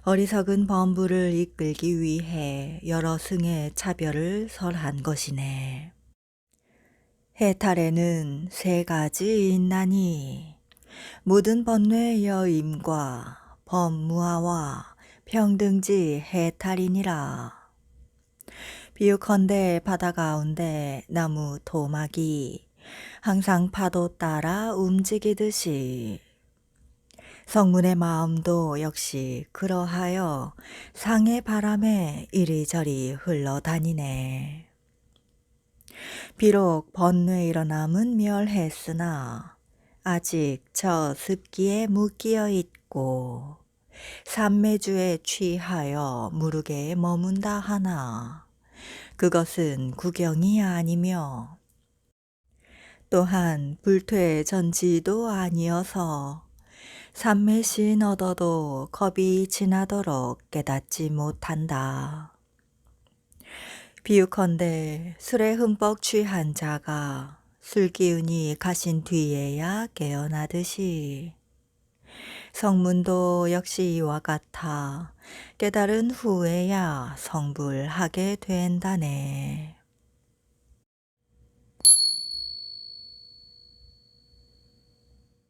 어리석은 범부를 이끌기 위해 여러 승의 차별을 설한 것이네. 해탈에는 세 가지 있나니 모든 번뇌의 여임과 법무화와 평등지 해탈이니라. 비유컨대 바다 가운데 나무 토막이 항상 파도 따라 움직이듯이 성문의 마음도 역시 그러하여 상의 바람에 이리저리 흘러다니네. 비록 번뇌 일어남은 멸했으나 아직 저 습기에 묶여 있고 삼매주에 취하여 무르게에 머문다 하나 그것은 구경이 아니며 또한 불퇴 전지도 아니어서 삼매신 얻어도 겁이 지나도록 깨닫지 못한다. 비유컨대 술에 흠뻑 취한 자가 술 기운이 가신 뒤에야 깨어나듯이 성문도 역시 이와 같아 깨달은 후에야 성불하게 된다네.